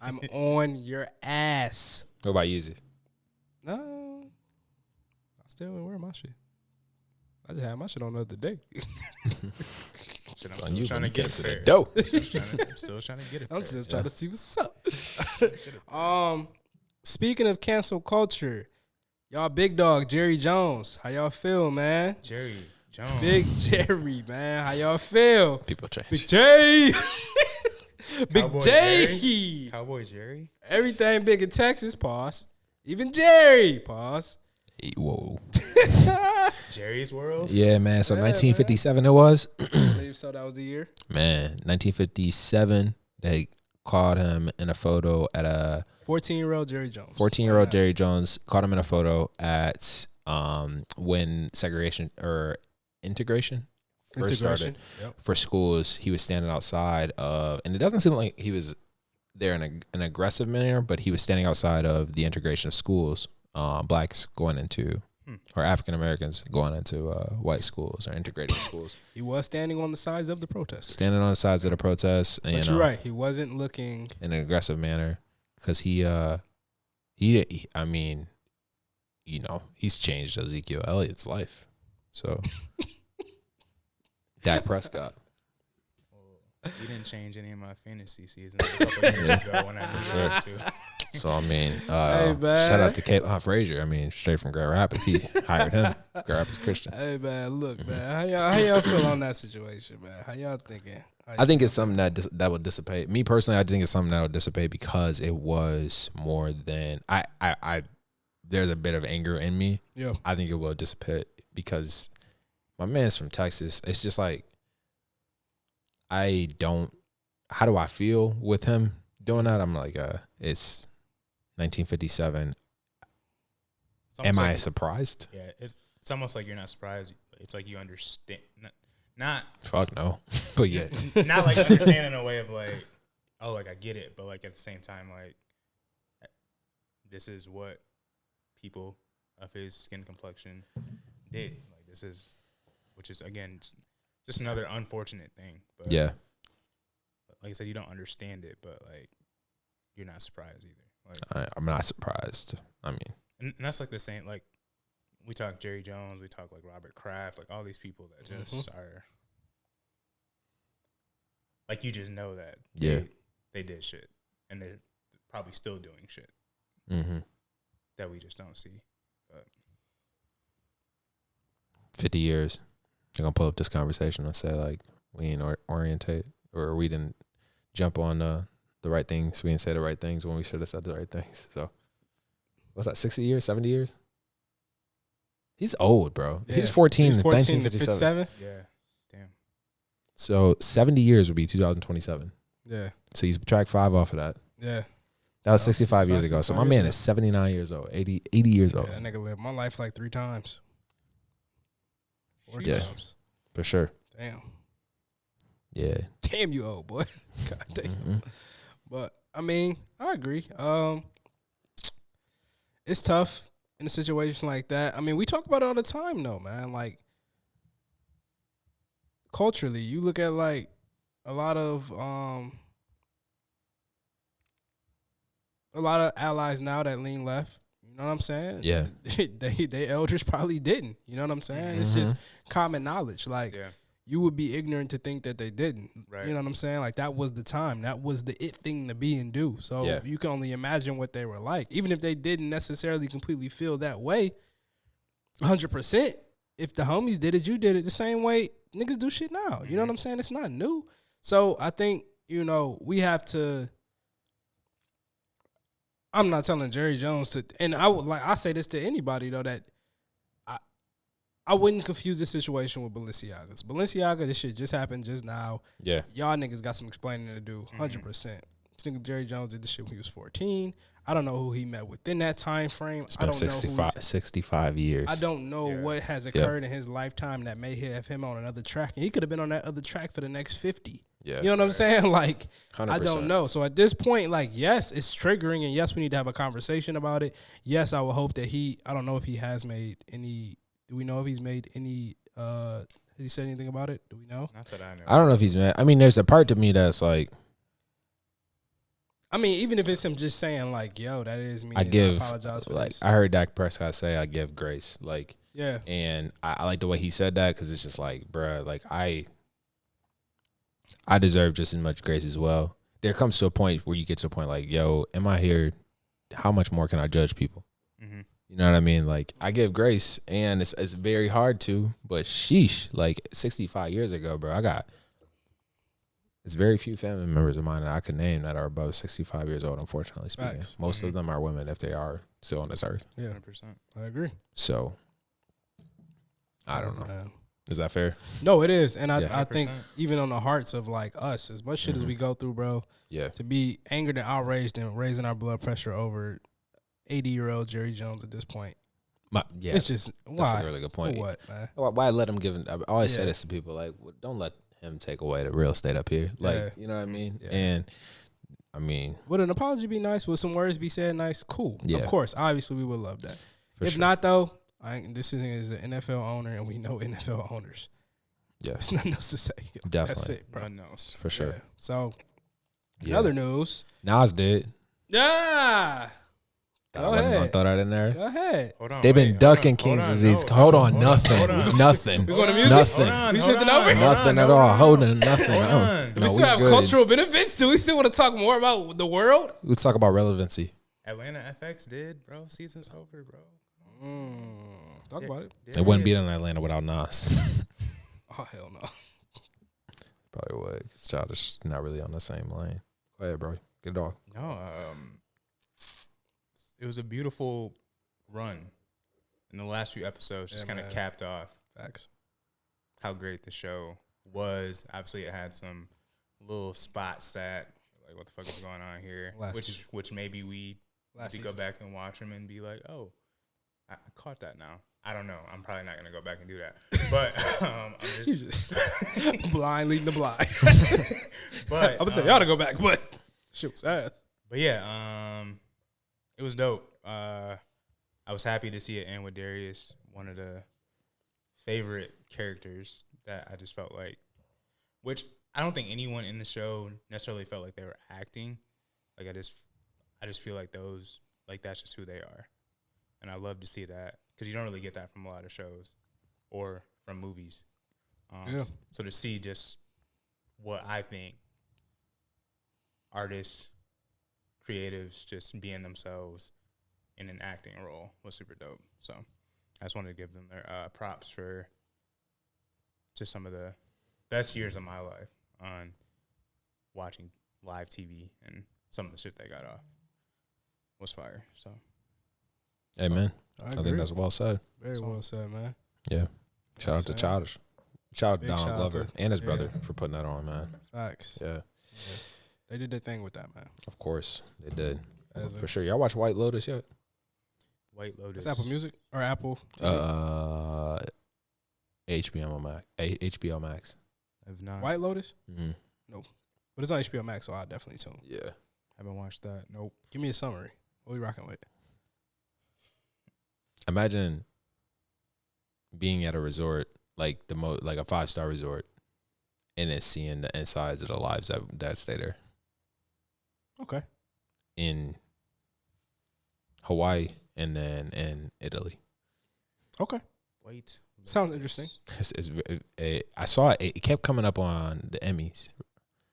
S1: I'm on your ass.
S3: What about Yeezy?
S1: No. I still wear my shit. I just had my shit on the other day.
S2: I'm still trying to get to the
S3: dope.
S2: I'm still trying to get it.
S1: I'm just trying to see what's up. Speaking of cancel culture, y'all big dog Jerry Jones. How y'all feel, man?
S2: Jerry Jones.
S1: Big Jerry, man. How y'all feel?
S3: People change.
S1: Big J. Big
S2: Cowboy
S1: J.
S2: Jerry? Cowboy Jerry.
S1: Everything big in Texas, pause. Even Jerry, pause.
S3: Whoa.
S2: Jerry's World?
S3: Yeah, man. So 1957 it was.
S1: I believe so. That was the year.
S3: Man, 1957, they caught him in a photo at a
S1: 14-year-old Jerry Jones.
S3: 14-year-old Jerry Jones caught him in a photo at when segregation or integration first started for schools. He was standing outside of, and it doesn't seem like he was there in an aggressive manner, but he was standing outside of the integration of schools, blacks going into or African Americans going into white schools or integrated schools.
S1: He was standing on the sides of the protesters.
S3: Standing on the sides of the protests.
S1: But you're right. He wasn't looking
S3: in an aggressive manner because he, I mean, you know, he's changed Ezekiel Elliott's life. So, Dak Prescott.
S2: He didn't change any of my fantasy seasons a couple of years ago when I needed to.
S3: So, I mean, shout out to Kate Frazier. I mean, straight from Grand Rapids. He hired him. Grand Rapids Christian.
S1: Hey, man, look, man. How y'all feel on that situation, man? How y'all thinking?
S3: I think it's something that will dissipate. Me personally, I think it's something that will dissipate because it was more than I there's a bit of anger in me.
S1: Yeah.
S3: I think it will dissipate because my man's from Texas. It's just like how do I feel with him doing that? I'm like, it's 1957. Am I surprised?
S2: Yeah, it's almost like you're not surprised. It's like you understand. Not
S3: fuck no, but yeah,
S2: not like understand in a way of like, oh, like I get it, but like at the same time, like this is what people of his skin complexion did. Like this is, which is again just another unfortunate thing. But
S3: Yeah.
S2: like I said, you don't understand it, but like you're not surprised either. Like
S3: I'm not surprised. I mean,
S2: and that's like the same. Like we talk Jerry Jones, we talk like Robert Kraft, like all these people that just are like, you just know that they did shit, and they're probably still doing shit that we just don't see. But
S3: 50 years, they're gonna pull up this conversation and say like we ain't orientate, or we didn't jump on the right things. We didn't say the right things when we should have said the right things. So what's that? 60 years, 70 years? He's old, bro.
S1: Yeah.
S3: He was 14 in
S1: 1957.
S3: 1957.
S2: yeah, damn.
S3: So 70 years would be 2027.
S1: Yeah.
S3: So you subtract 5 off of that.
S1: Yeah.
S3: That was
S1: So,
S3: 65 years ago. So my
S1: 65
S3: man
S1: years
S3: is 79 years old, 80 years old.
S1: Yeah, that nigga lived my life like 3 times. 4
S3: Yeah.
S1: times.
S3: For sure.
S1: Damn.
S3: Yeah.
S1: Damn, you old boy. God damn. But I mean, I agree. It's tough in a situation like that. I mean, we talk about it all the time, though, man. Like, culturally, you look at like a lot of allies now that lean left. You know what I'm saying?
S3: Yeah.
S1: They elders probably didn't. You know what I'm saying? It's just common knowledge. Like, you would be ignorant to think that they didn't.
S2: Right.
S1: You know what I'm saying? Like, that was the time. That was the it thing to be and do. So you can only imagine what they were like. Even if they didn't necessarily completely feel that way, 100%. If the homies did it, you did it the same way niggas do shit now. You know what I'm saying? It's not new. So I think, you know, we have to. I'm not telling Jerry Jones to, and I say this to anybody though, that I wouldn't confuse this situation with Balenciaga's. Balenciaga, this shit just happened just now.
S3: Yeah.
S1: Y'all niggas got some explaining to do, 100%. I think Jerry Jones did this shit when he was 14. I don't know who he met within that time frame.
S3: It's been 65 years.
S1: I don't know what has occurred in his lifetime that may have him on another track. And he could have been on that other track for the next 50.
S3: Yeah.
S1: You know what I'm saying? Like,
S3: 100%.
S1: I don't know. So at this point, like, yes, it's triggering, and yes, we need to have a conversation about it. Yes, I would hope that I don't know if he has made any. Do we know if he's made any? Has he said anything about it? Do we know?
S2: Not that I know.
S3: I don't know if he's mad. I mean, there's a part to me that's like,
S1: I mean, even if it's him just saying like, "Yo, that is me,"
S3: I
S1: apologize for
S3: like,
S1: this.
S3: I heard Dak Prescott say, I give grace. Like,
S1: Yeah.
S3: And I like the way he said that, because it's just like, bruh, like I deserve just as much grace as well. There comes to a point where you get to a point like, yo, am I here? How much more can I judge people? You know what I mean? Like, I give grace, and it's very hard to, but sheesh, like 65 years ago, bro, it's very few family members of mine that I could name that are above 65 years old, unfortunately speaking.
S1: Facts.
S3: Most of them are women if they are still on this earth.
S1: Yeah,
S2: 100%.
S1: I agree.
S3: So, I don't know. Is that fair?
S1: No, it is, and I
S2: 100%.
S1: think even on the hearts of like us, as much shit as we go through, bro.
S3: Yeah.
S1: To be angered and outraged and raising our blood pressure over 80-year-old Jerry Jones at this point.
S3: Yeah.
S1: It's just why?
S3: That's a really good point.
S1: For what, man?
S3: Why let him give? I always say this to people, like, don't let him take away the real estate up here. Like, you know what I mean?
S1: Yeah.
S3: And I mean,
S1: would an apology be nice? Would some words be said nice? Cool.
S3: Yeah.
S1: Of course. Obviously, we would love that. If not, though, this is an NFL owner, and we know NFL owners.
S3: Yeah.
S1: There's nothing else to say.
S3: Definitely.
S1: That's it, bro.
S2: Nothing else.
S3: For sure.
S1: Yeah. So,
S3: Yeah.
S1: other news.
S3: Nas did.
S1: Yeah. Go ahead.
S3: Throw that in there.
S1: Go ahead.
S2: Hold on.
S3: They've been
S2: wait,
S3: ducking
S2: hold on,
S3: King's
S2: hold on,
S3: disease.
S2: no,
S3: Hold on,
S2: hold
S3: nothing.
S2: hold on.
S3: Nothing.
S1: We going to music?
S3: Nothing.
S2: Hold on,
S1: We
S2: hold
S1: shifting
S2: on,
S1: over?
S2: hold on,
S3: Nothing at
S2: hold
S3: all.
S2: on.
S3: Holding nothing.
S2: Hold
S3: No.
S2: on.
S1: Do
S3: No,
S1: we still have
S3: good.
S1: cultural benefits? Do we still want to talk more about the world?
S3: Let's talk about relevancy.
S2: Atlanta FX did, bro. Season's over, bro.
S1: Talk about it.
S3: It wouldn't be in Atlanta without Nas.
S1: Oh, hell no.
S3: Probably would. It's childish. Not really on the same lane. Go ahead, bro. Get it off.
S2: No, it was a beautiful run. And the last few episodes just kind of capped off
S1: Facts.
S2: how great the show was. Obviously, it had some little spots that, like, what the fuck is going on here? Which maybe we go back and watch them and be like, oh, I caught that now. I don't know. I'm probably not going to go back and do that. But I'm
S1: You just blind leading the blind.
S2: But
S1: I'm going to tell y'all to go back, but shit was sad.
S2: But yeah, it was dope. I was happy to see it end with Darius, one of the favorite characters that I just felt like, which I don't think anyone in the show necessarily felt like they were acting. Like I just feel like that's just who they are, and I love to see that because you don't really get that from a lot of shows or from movies. So to see just what I think artists, creatives just being themselves in an acting role was super dope. So I just wanted to give them their props for just some of the best years of my life on watching live TV, and some of the shit they got off was fire. So,
S3: hey man,
S1: I
S3: think that's well said.
S1: Very well said, man.
S3: Yeah, shout out to Childish. Shout out to
S1: Big
S3: Donald
S1: shout out
S3: Glover
S1: to-
S3: and his brother for putting that on, man.
S1: Facts.
S3: Yeah,
S1: They did their thing with that, man.
S3: of course they did
S1: As
S3: for sure. Y'all watch White Lotus yet?
S2: White Lotus.
S1: It's Apple Music or Apple?
S3: HBO Max. HBO Max.
S2: I've not.
S1: White Lotus?
S3: Mm-hmm.
S1: But it's on HBO Max, so I'll definitely tune.
S3: Yeah.
S2: Haven't watched that. Nope.
S1: Give me a summary. What we rocking with?
S3: Imagine being at a resort, like like a 5-star resort, and then seeing the insides of the lives that stay there
S1: Okay.
S3: in Hawaii and then in Italy.
S1: Okay.
S2: Wait.
S1: Sounds interesting.
S3: I saw it. It kept coming up on the Emmys.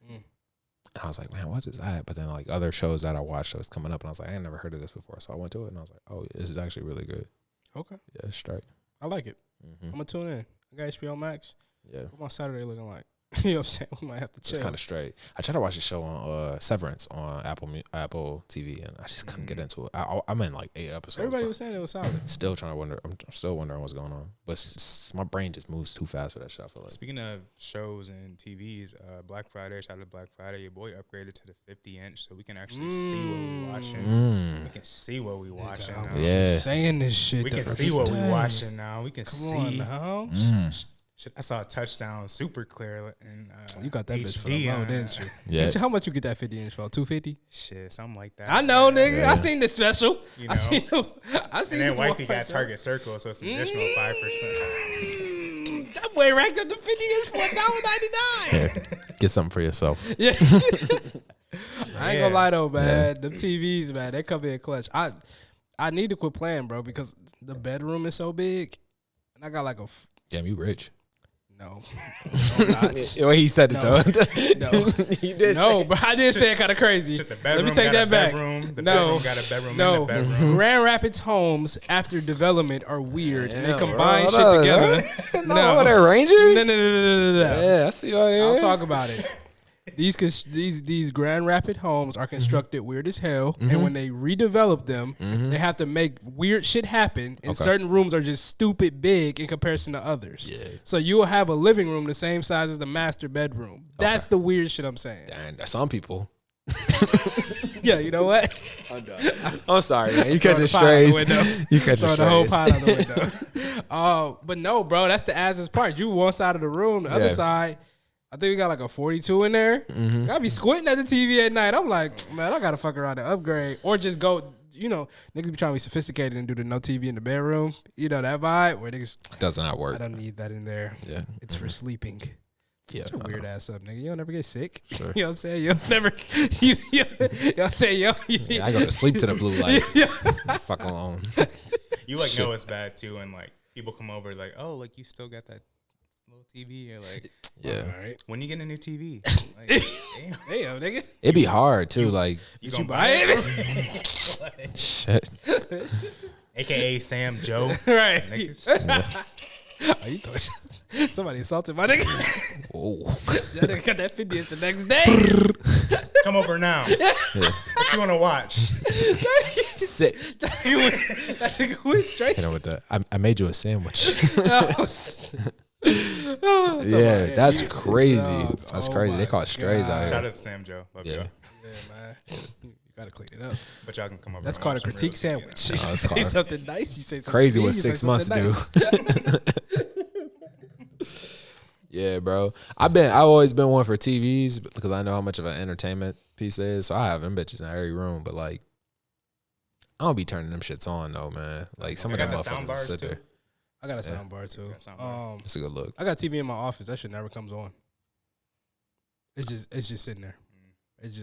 S1: Mm.
S3: And I was like, man, what is that? But then like other shows that I watched, it was coming up, and I was like, I ain't never heard of this before. So I went to it, and I was like, oh, this is actually really good.
S1: Okay.
S3: Yeah, it's straight.
S1: I like it.
S3: Mm-hmm.
S1: I'm going to tune in. I got HBO Max.
S3: Yeah,
S1: What my Saturday looking like? You know what I'm saying? We might have to
S3: it's
S1: chill.
S3: kind of straight. I tried to watch the show on Severance on Apple TV, and I just couldn't get into it. I'm in like 8 episodes.
S1: Everybody
S3: bro.
S1: was saying it was solid.
S3: Still trying to wonder. I'm still wondering what's going on, but my brain just moves too fast for that shit. I feel like.
S2: Speaking of shows and TVs, Black Friday, shout out to Black Friday. Your boy upgraded to the 50-inch, so we can actually see what we watching. We can see what we watching now.
S3: Yeah.
S1: Saying this shit.
S2: We can
S1: the
S2: see
S1: other
S2: what we
S1: day.
S2: watching now. We can
S1: Come
S2: see.
S1: on now.
S2: Shit, I saw a touchdown super clear and
S1: You got that
S2: HD
S1: bitch for the low,
S2: on
S1: didn't you?
S3: Yeah.
S1: How much you get that 50-inch for? $250?
S2: Shit, something like that.
S1: I know, nigga.
S3: Yeah.
S1: I seen the special.
S2: You
S1: I
S2: know.
S1: seen
S2: And
S1: the
S2: then Wifey
S1: one.
S2: got Target Circle, so it's an additional 5%.
S1: That boy racked up the 50-inch for $1.99.
S3: Here, get something for yourself.
S1: Yeah. I ain't gonna lie though, man.
S3: Yeah.
S1: Them TVs, man, they come in clutch. I need to quit playing, bro, because the bedroom is so big, and I got like a
S3: Damn, you rich.
S1: no, I'm not.
S3: The way he said it,
S1: No.
S3: though.
S1: No.
S3: He did
S1: No, bro, I did say it kind of crazy.
S2: Shit, the
S1: Let
S2: bedroom
S1: me take
S2: got
S1: that
S2: a
S1: back.
S2: bedroom. The
S1: No.
S2: bedroom got a bedroom in
S1: No,
S2: the bedroom.
S1: Grand Rapids homes after development are weird, and they
S3: Yeah,
S1: combine
S3: bro,
S1: shit
S3: no,
S1: together.
S3: No, what a Ranger?
S1: No.
S3: Yeah, I see y'all here.
S1: I'll talk about it. These Grand Rapid homes are constructed weird as hell, and when they redevelop them, they have to make weird shit happen, and certain rooms are just stupid big in comparison to others. Yeah. So you will have a living room the same size as the master bedroom. That's the weird shit I'm saying.
S3: And some people.
S1: Yeah, you know what?
S3: I'm done. I'm sorry, man. You
S1: Throw
S3: catch
S1: the
S3: the
S1: pot out the
S3: strays.
S1: window.
S3: You catch
S1: Throw
S3: the
S1: the whole
S3: strays.
S1: pot out the window. But no, bro, that's the asses part. You one side of the room, the other
S3: Yeah.
S1: side. I think we got like a 42 in there. I be squinting at the TV at night. I'm like, man, I gotta fuck around and upgrade, or just go. You know, niggas be trying to be sophisticated and do the no TV in the bedroom. You know that vibe where niggas.
S3: Does not work.
S1: I don't need that in there.
S3: Yeah.
S1: It's for sleeping.
S3: Yeah.
S1: Get your weird ass up, nigga. You don't never get sick.
S3: Sure.
S1: You know what I'm saying? You'll never. You know what I'm saying?
S3: Yeah, I go to sleep to the blue light.
S1: Yeah.
S3: Fuck alone.
S2: You like
S3: Shit.
S2: know it's bad too, and like people come over like, oh, like you still got that little TV. You're like,
S3: Yeah.
S1: All right.
S2: when you get a new TV? Like, damn,
S1: Damn, nigga.
S3: It'd be hard too. Like
S2: you
S1: Did
S2: gonna
S1: you buy it?
S3: shit.
S2: AKA Sam Joe.
S1: Right.
S2: Niggas.
S1: Oh, you thought somebody assaulted my nigga.
S3: Whoa.
S1: That nigga got that 50 the next day.
S2: Come over now. What you want to watch?
S3: Sick.
S1: that nigga went straight
S3: You know what the? I made you a sandwich.
S1: to
S3: Yeah, that's crazy.
S1: dog.
S3: That's
S1: Oh
S3: crazy. They
S1: my
S3: call it strays
S1: God.
S3: out
S2: Shout
S3: here.
S2: out to Sam Joe. Love
S3: Yeah.
S2: y'all.
S1: Yeah, man. You gotta clean it up.
S2: But y'all can come over.
S1: That's
S2: and
S1: call it
S2: watch
S1: a
S2: some real
S1: critique
S2: shit, you know.
S1: sandwich.
S3: No,
S1: You
S3: it's
S1: say
S3: hard.
S1: something nice. You say something
S3: Crazy
S1: mean,
S3: what
S1: you say
S3: 6 months
S1: something
S3: do. Yeah, bro. I've always been one for TVs because I know how much of an entertainment piece it is. So I have them bitches in every room, but like, I don't be turning them shits on though, man. Like some
S2: I
S3: of them
S2: got the
S3: motherfuckers
S2: sound bars
S3: sit
S2: too.
S3: there.
S1: I got a sound bar too.
S3: It's a good look.
S1: I got TV in my office. That shit never comes on. It's just sitting there.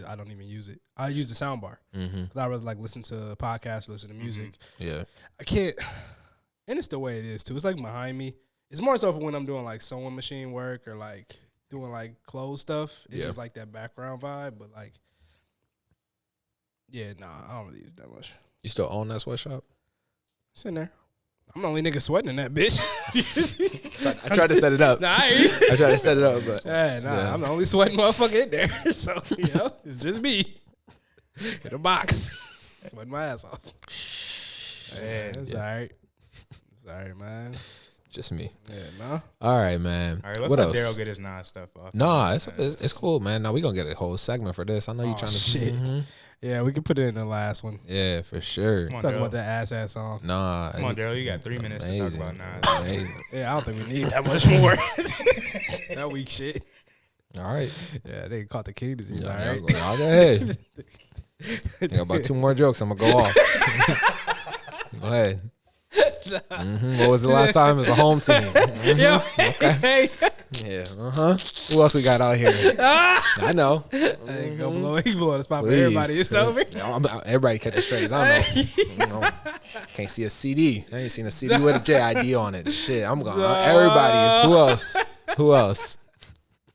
S1: I don't even use it. I use the sound bar. Cause I rather like listen to podcasts, listen to music.
S3: Yeah.
S1: I can't, and it's the way it is too. It's like behind me. It's more so for when I'm doing like sewing machine work or like doing like clothes stuff. It's just like that background vibe. But like, yeah, nah, I don't really use it that much.
S3: You still own that sweatshop?
S1: It's in there. I'm the only nigga sweating in that bitch.
S3: I tried to set it up.
S1: Nah, I ain't.
S3: I tried to set it up, but
S1: Yeah, I'm the only sweating motherfucker in there. So, it's just me in a box. Sweating my ass off. Man, it's all right. It's all right, man.
S3: Just me.
S1: Yeah, no.
S3: All right, man.
S2: All right, let's
S3: what
S2: let
S3: else?
S2: Daryl get his stuff off.
S3: Nah, it's cool, man. Now we gonna get a whole segment for this. I know you trying to
S1: shit. Yeah, we can put it in the last one.
S3: Yeah, for sure.
S1: Talk about that ass song.
S3: Nah.
S2: Come on, Daryl. You got 3 minutes to talk about Nas.
S3: Amazing.
S1: Yeah, I don't think we need that much more. That weak shit.
S3: All right.
S1: Yeah, they caught the king disease. All
S3: Y'all
S1: right.
S3: go ahead. I got about 2 more jokes. I'm gonna go off. Go ahead. What was the last time? It was a home team.
S1: Yo,
S3: Okay. Yeah. Who else we got out here? I know.
S1: Hey, go below. He blow the spot for
S3: Please.
S1: everybody. It's over.
S3: Everybody catch it straight as I know. You know. Can't see a CD. I ain't seen a CD with a JID on it. Shit, I'm going. Everybody. Who else?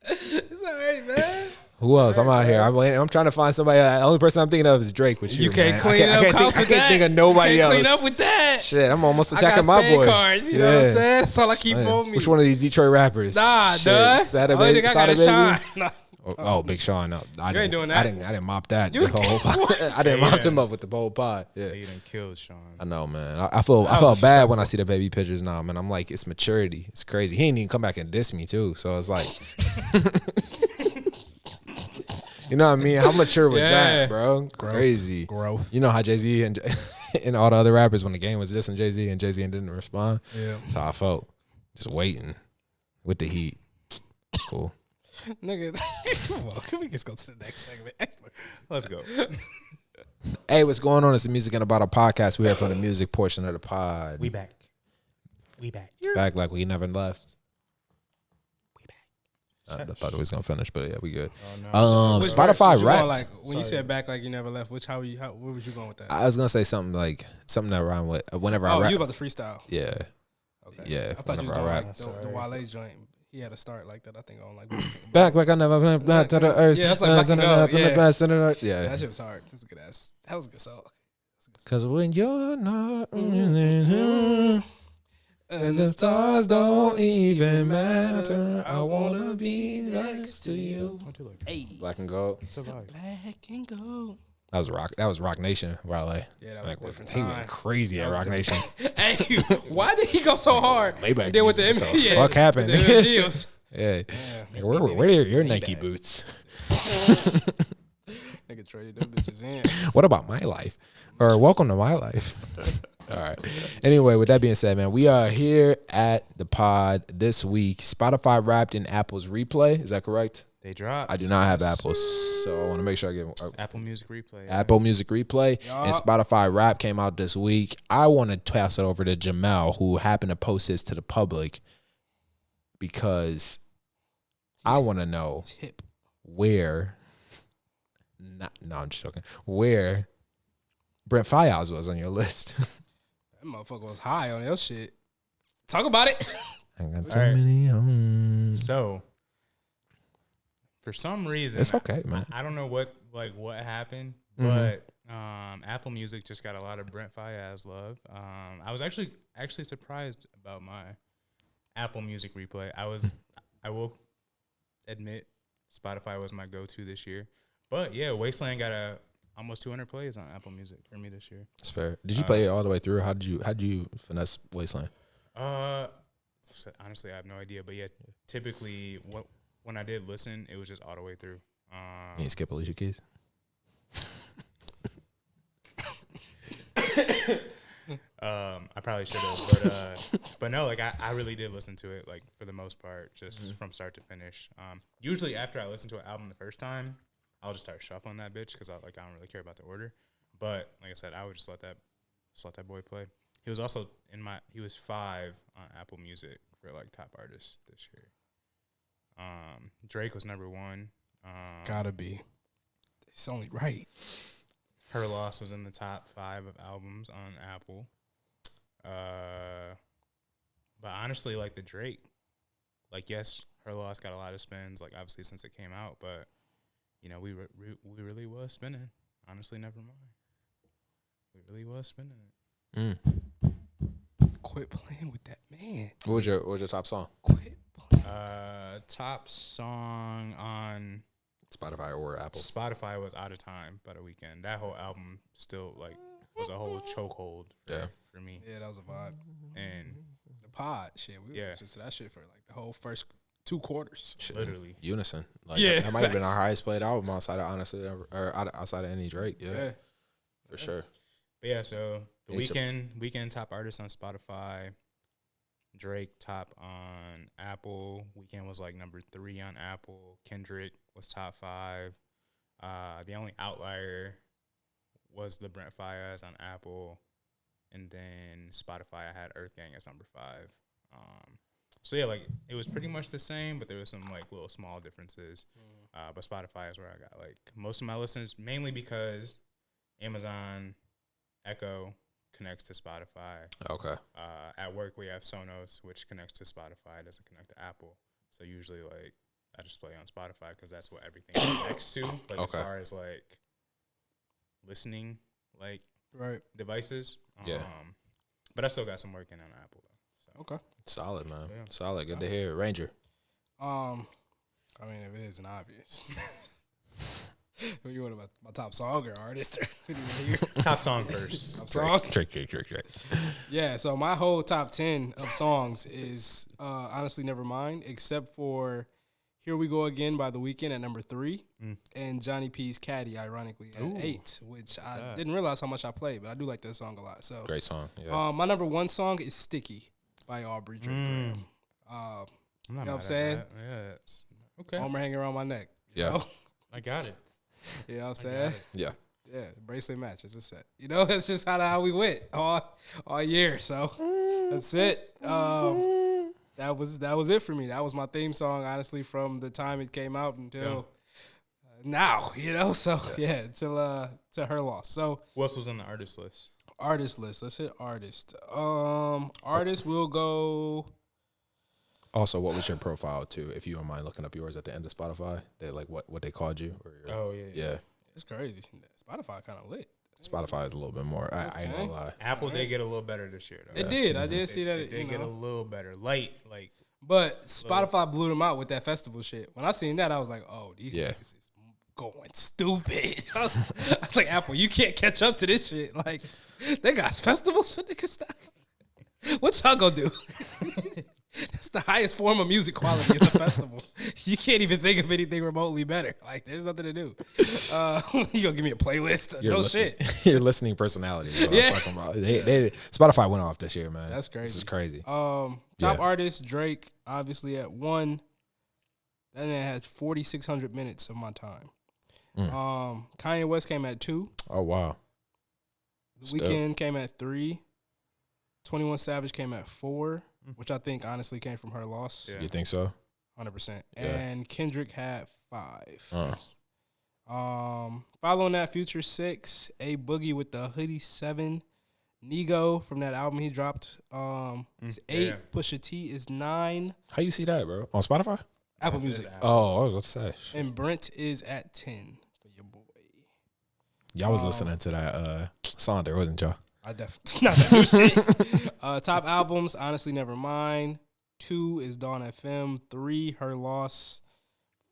S1: It's all right, man.
S3: Who else? I'm out here. I'm trying to find somebody. The only person I'm thinking of is Drake with you.
S1: You can't
S3: man.
S1: clean up house with that.
S3: I can't think of nobody else.
S1: Clean up with that.
S3: Shit, I'm almost
S1: I
S3: attacking
S1: got
S3: my
S1: Spain
S3: boy.
S1: cards, you know what I'm saying? That's all I keep on me.
S3: Which one of these Detroit rappers?
S1: Nah,
S3: Shit,
S1: duh.
S3: Sada
S1: Only
S3: Baby.
S1: thing I got is
S3: Sada Baby?
S1: Shine. Nah.
S3: Oh, Big Sean. No, I
S1: You ain't doing
S3: I
S1: that.
S3: didn't mop that.
S1: You
S3: The whole pod. I didn't mop him up with the whole pod. Yeah.
S2: He done killed Sean.
S3: I know, man. I felt bad when I see the baby pictures now, man. I'm like, it's maturity. It's crazy. He ain't even come back and diss me too. So it's like, you know what I mean? How mature was that, bro? Crazy
S1: Growth.
S3: You know how Jay-Z and all the other rappers, when the game was dissing Jay-Z and Jay-Z didn't respond.
S1: Yeah.
S3: That's how I felt. Just waiting with the heat. Cool.
S1: Nigga, well, can we just go to the next segment?
S2: Let's go.
S3: Hey, what's going on? It's the Music and About a Podcast. We're here for the music portion of the pod.
S2: We back.
S3: Back like we never left. I thought it was gonna finish, but yeah, we good.
S2: Oh, no.
S3: Spotify Wrapped.
S1: Like when you said back like you never left, where was you going with that?
S3: I was gonna say something that rhymed with whenever I rap.
S1: You about the freestyle?
S3: Yeah,
S1: Okay.
S3: yeah.
S1: I thought you was
S3: whenever
S1: going
S3: rap.
S1: like the Wale's joint. He had to start like that. I think on like
S3: Back like I never went back to the earth.
S1: Yeah, that's like Back and Go, yeah.
S3: Yeah.
S1: That shit was hard. That was a good ass. That was a good song.
S3: Cause when you're not, and the stars don't even matter. I wanna be next to you.
S1: Hey,
S3: Black and Gold.
S1: Black and Gold.
S3: That was Rock Nation, Wale.
S1: Yeah, that was a different
S3: He
S1: time.
S3: went crazy at Rock Nation.
S1: Hey, why did he go so hard?
S3: Maybach
S1: Then with the
S3: music. What the
S1: yeah,
S3: fuck happened?
S1: with the MGs.
S3: Yeah. Where are your Nike boots?
S1: Nigga traded them bitches in.
S3: What about my life? Or welcome to my life. All right. Anyway, with that being said, man, we are here at the pod this week. Spotify Wrapped in Apple's replay. Is that correct?
S2: They dropped.
S3: I do not have Apple, so I want to make sure I get
S2: Apple Music Replay.
S3: Apple Music Replay and Spotify Wrap came out this week. I want to toss it over to Jamel, who happened to post this to the public because I want to know where. No, I'm just joking. Where Brent Faiyaz was on your list.
S1: That motherfucker was high on your shit. Talk about it.
S3: I got too
S2: right.
S3: many homes.
S2: So, for some reason,
S3: It's okay, man.
S2: I don't know what happened, but Apple Music just got a lot of Brent Faiyaz love. I was actually surprised about my Apple Music Replay. I will admit Spotify was my go-to this year, but yeah, Wasteland got almost 200 plays on Apple Music for me this year.
S3: That's fair. Did you play it all the way through? How did you finesse Wasteland?
S2: Honestly, I have no idea, but yeah, typically when I did listen, it was just all the way through.
S3: You didn't skip Alicia Keys?
S2: I probably should have, but no, like I really did listen to it, like for the most part, just from start to finish. Usually after I listen to an album the first time, I'll just start shuffling that bitch because I don't really care about the order. But like I said, I would just let that boy play. He was also he was 5 on Apple Music for like top artists this year. Drake was number 1.
S1: Gotta be. It's only right.
S2: Her Loss was in the top 5 of albums on Apple. But honestly, like the Drake, like yes, Her Loss got a lot of spins, like obviously since it came out, but you know we really was spinning. Honestly, never mind. We really was spinning it.
S1: Quit playing with that man.
S3: What was your top song?
S1: Quit playing.
S2: Top song on
S3: Spotify or Apple?
S2: Spotify was Out of Time by The Weeknd. That whole album still like was a whole chokehold.
S3: Yeah.
S2: For me.
S1: Yeah, that was a vibe.
S2: And
S1: the pod shit. We was just to that shit for like the whole first 2 quarters.
S3: Shit.
S2: Literally.
S3: Unison. Like,
S1: Yeah,
S3: that might have been our highest played album outside of outside of any Drake. Yeah. For sure.
S2: But yeah, so the
S3: Any
S2: Weeknd top artist on Spotify. Drake top on Apple. Weeknd was like number 3 on Apple. Kendrick was top 5. The only outlier was the Brent Faiyaz on Apple, and then Spotify I had Earth Gang as number 5. So yeah, like it was pretty much the same, but there was some like little small differences. But Spotify is where I got like most of my listens, mainly because Amazon Echo connects to Spotify.
S3: Okay.
S2: At work we have Sonos, which connects to Spotify. It doesn't connect to Apple. So usually like I just play on Spotify because that's what everything connects to. Like as far as like listening like devices.
S3: Yeah.
S2: But I still got some work in on Apple though. So.
S1: Okay.
S3: Solid, man.
S2: Yeah.
S3: Solid. Good to hear. Ranger.
S1: I mean, if it isn't obvious. Who you want about my top song or artist? Who do you want to hear?
S2: Top song first.
S1: Top song?
S3: Drake.
S1: Yeah, so my whole top 10 of songs is honestly Nevermind, except for Here We Go Again by The Weeknd at number 3, and Johnny P's Caddy, ironically, at 8, which I didn't realize how much I played, but I do like this song a lot. So
S3: Great song. Yeah.
S1: my number 1 song is Sticky by Aubrey Drake Graham.
S2: I'm not
S1: you know what I'm
S2: mad
S1: saying?
S2: at that. Yeah, it's okay.
S1: Armor hanging around my neck. You
S3: Yeah.
S1: know?
S2: I got it.
S1: You know what I'm saying?
S3: Yeah.
S1: Yeah, bracelet match. It's a set. You know, that's just how we went all year. So that's it. That was it for me. That was my theme song, honestly, from the time it came out until now. You know, so till Her Loss. So
S2: Who else was on the artist list?
S1: Artist list. Let's hit artist. Artist will go.
S3: Also, what was your profile too? If you don't mind looking up yours at the end of Spotify, they like what they called you. Or yeah.
S1: It's crazy. Spotify kind of lit.
S3: Spotify is a little bit more. I ain't gonna lie.
S2: Apple did get a little better this year, though.
S1: It did. I did see that.
S2: It did get a little better. Light, like.
S1: But Spotify blew them out with that festival shit. When I seen that, I was like, oh, these niggas is going stupid. I was like, Apple, you can't catch up to this shit. Like, they got festivals for niggas stuff. What y'all gonna do? That's the highest form of music quality is a festival. You can't even think of anything remotely better. Like, there's nothing to do. You gonna give me a playlist? Shit.
S3: Your listening personality is what I was talking about. They Spotify went off this year, man.
S1: That's crazy.
S3: This is crazy.
S1: Top artist, Drake, obviously at 1. That man had 4,600 minutes of my time. Kanye West came at 2.
S3: Oh, wow.
S1: The Weeknd came at 3. 21 Savage came at 4. Which I think honestly came from Her Loss.
S3: Yeah. You think so?
S1: 100%. Yeah. And Kendrick had 5. Following that, Future 6, A Boogie with the Hoodie 7, Nego from that album he dropped is 8. Pusha T is 9.
S3: How you see that, bro? On Spotify?
S1: Apple Music.
S3: Oh, I was about to say.
S1: And Brent is at 10 for your boy.
S3: Y'all was listening to that Sonder, wasn't y'all?
S1: I definitely not that new shit. Top albums, honestly, Nevermind. 2 is Dawn FM. 3, Her Loss.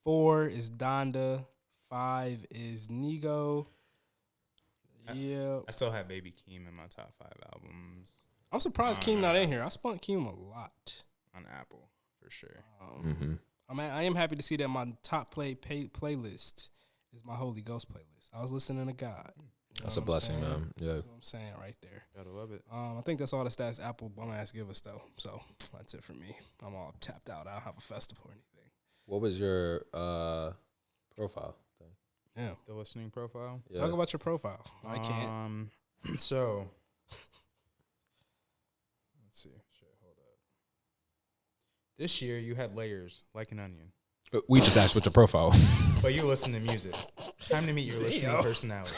S1: 4 is Donda. 5 is Nego. Yeah.
S2: I still have Baby Keem in my top 5 albums.
S1: I'm surprised Keem not in here. I spun Keem a lot
S2: on Apple for sure.
S1: I am happy to see that my top playlist is my Holy Ghost playlist. I was listening to God. You know
S3: that's a blessing, man. Yeah.
S1: That's what I'm saying right there.
S2: Gotta love it.
S1: I think that's all the stats Apple bum ass give us though. So that's it for me. I'm all tapped out. I don't have a festival or anything.
S3: What was your profile thing?
S1: Yeah.
S2: The listening profile?
S1: Yeah. Talk about your profile. I can't.
S2: So This year you had layers like an onion.
S3: We just asked what's the profile.
S2: But you listen to music. Time to meet your listening personality.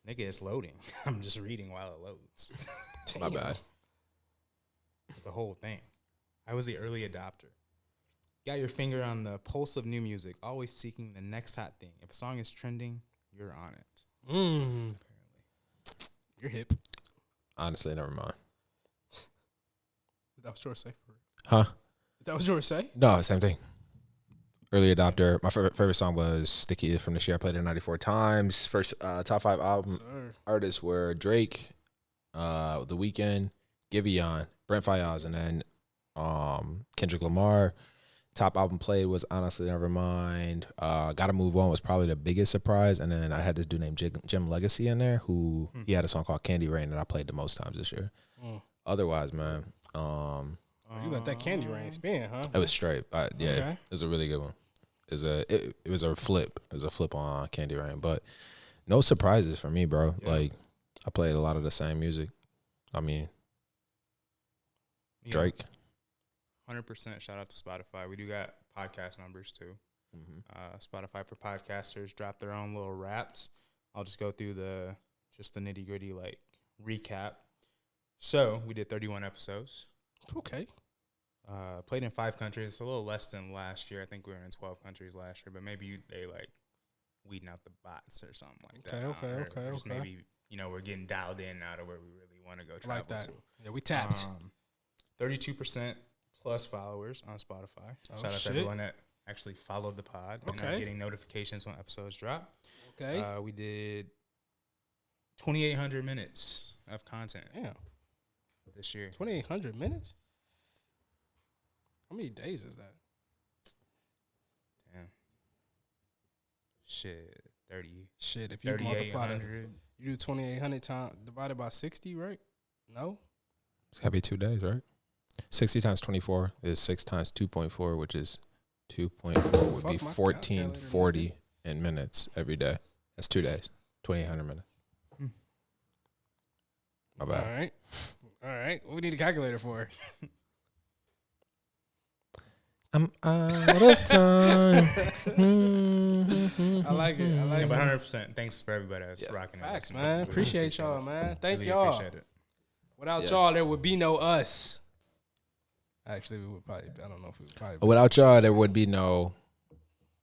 S2: Nigga, it's loading. I'm just reading while it loads.
S3: My bad.
S2: The whole thing. I was the early adopter. Got your finger on the pulse of new music, always seeking the next hot thing. If a song is trending, you're on it.
S1: Apparently. You're hip.
S3: Honestly, never mind.
S1: That was yours say.
S3: Huh?
S1: That was yours say?
S3: No, same thing. Early adopter. My favorite song was Sticky from this year. I played it 94 times. First top 5 album artists were Drake, The Weeknd, Giveon, Brent Faiyaz, and then Kendrick Lamar. Top album played was Honestly Nevermind. Gotta Move On was probably the biggest surprise. And then I had this dude named Jim Legacy in there who he had a song called Candy Rain that I played the most times this year. Otherwise, man.
S1: You let that Candy Rain spin, huh?
S3: It was straight. Yeah,
S1: Okay.
S3: it was a really good one. It was a flip. It was a flip on Candy Rain. But no surprises for me, bro.
S2: Yeah.
S3: Like, I played a lot of the same music. I mean, Drake.
S2: 100% shout out to Spotify. We do got podcast numbers too. Spotify for podcasters dropped their own little raps. I'll just go through the nitty gritty like recap. So we did 31 episodes.
S1: Okay.
S2: Played in 5 countries. It's a little less than last year. I think we were in 12 countries last year, but maybe they like weeding out the bots or something like that.
S1: Okay.
S2: Just maybe, we're getting dialed in now to where we really want to go travel
S1: Like that.
S2: to.
S1: Yeah, we tapped.
S2: 32% plus followers on Spotify. Shout out to everyone that actually followed the pod and are getting notifications when episodes drop.
S1: Okay.
S2: We did 2,800 minutes of content.
S1: Damn.
S2: This year.
S1: 2,800 minutes? How many days is that?
S2: Damn. Shit. 30.
S1: Shit, if you multiply it,
S2: 3,800.
S1: you do 2,800 times divided by 60, right? No?
S3: It's gotta be 2 days, right? 60 times 24 is 6 times 2.4, which is 2.4 would be 1440 in minutes every day. That's 2 days. 2,800 minutes. My bad.
S1: All right. What we need a calculator for?
S3: I'm out of time.
S1: I like it.
S2: Yeah, but 100%. Thanks for everybody that's rocking it.
S1: Facts, man. Appreciate y'all, man. Thank
S2: Really
S1: y'all.
S2: appreciate it.
S1: Without y'all, there would be no us. Actually, we would probably. I don't know if we would probably.
S3: Without y'all, there would be no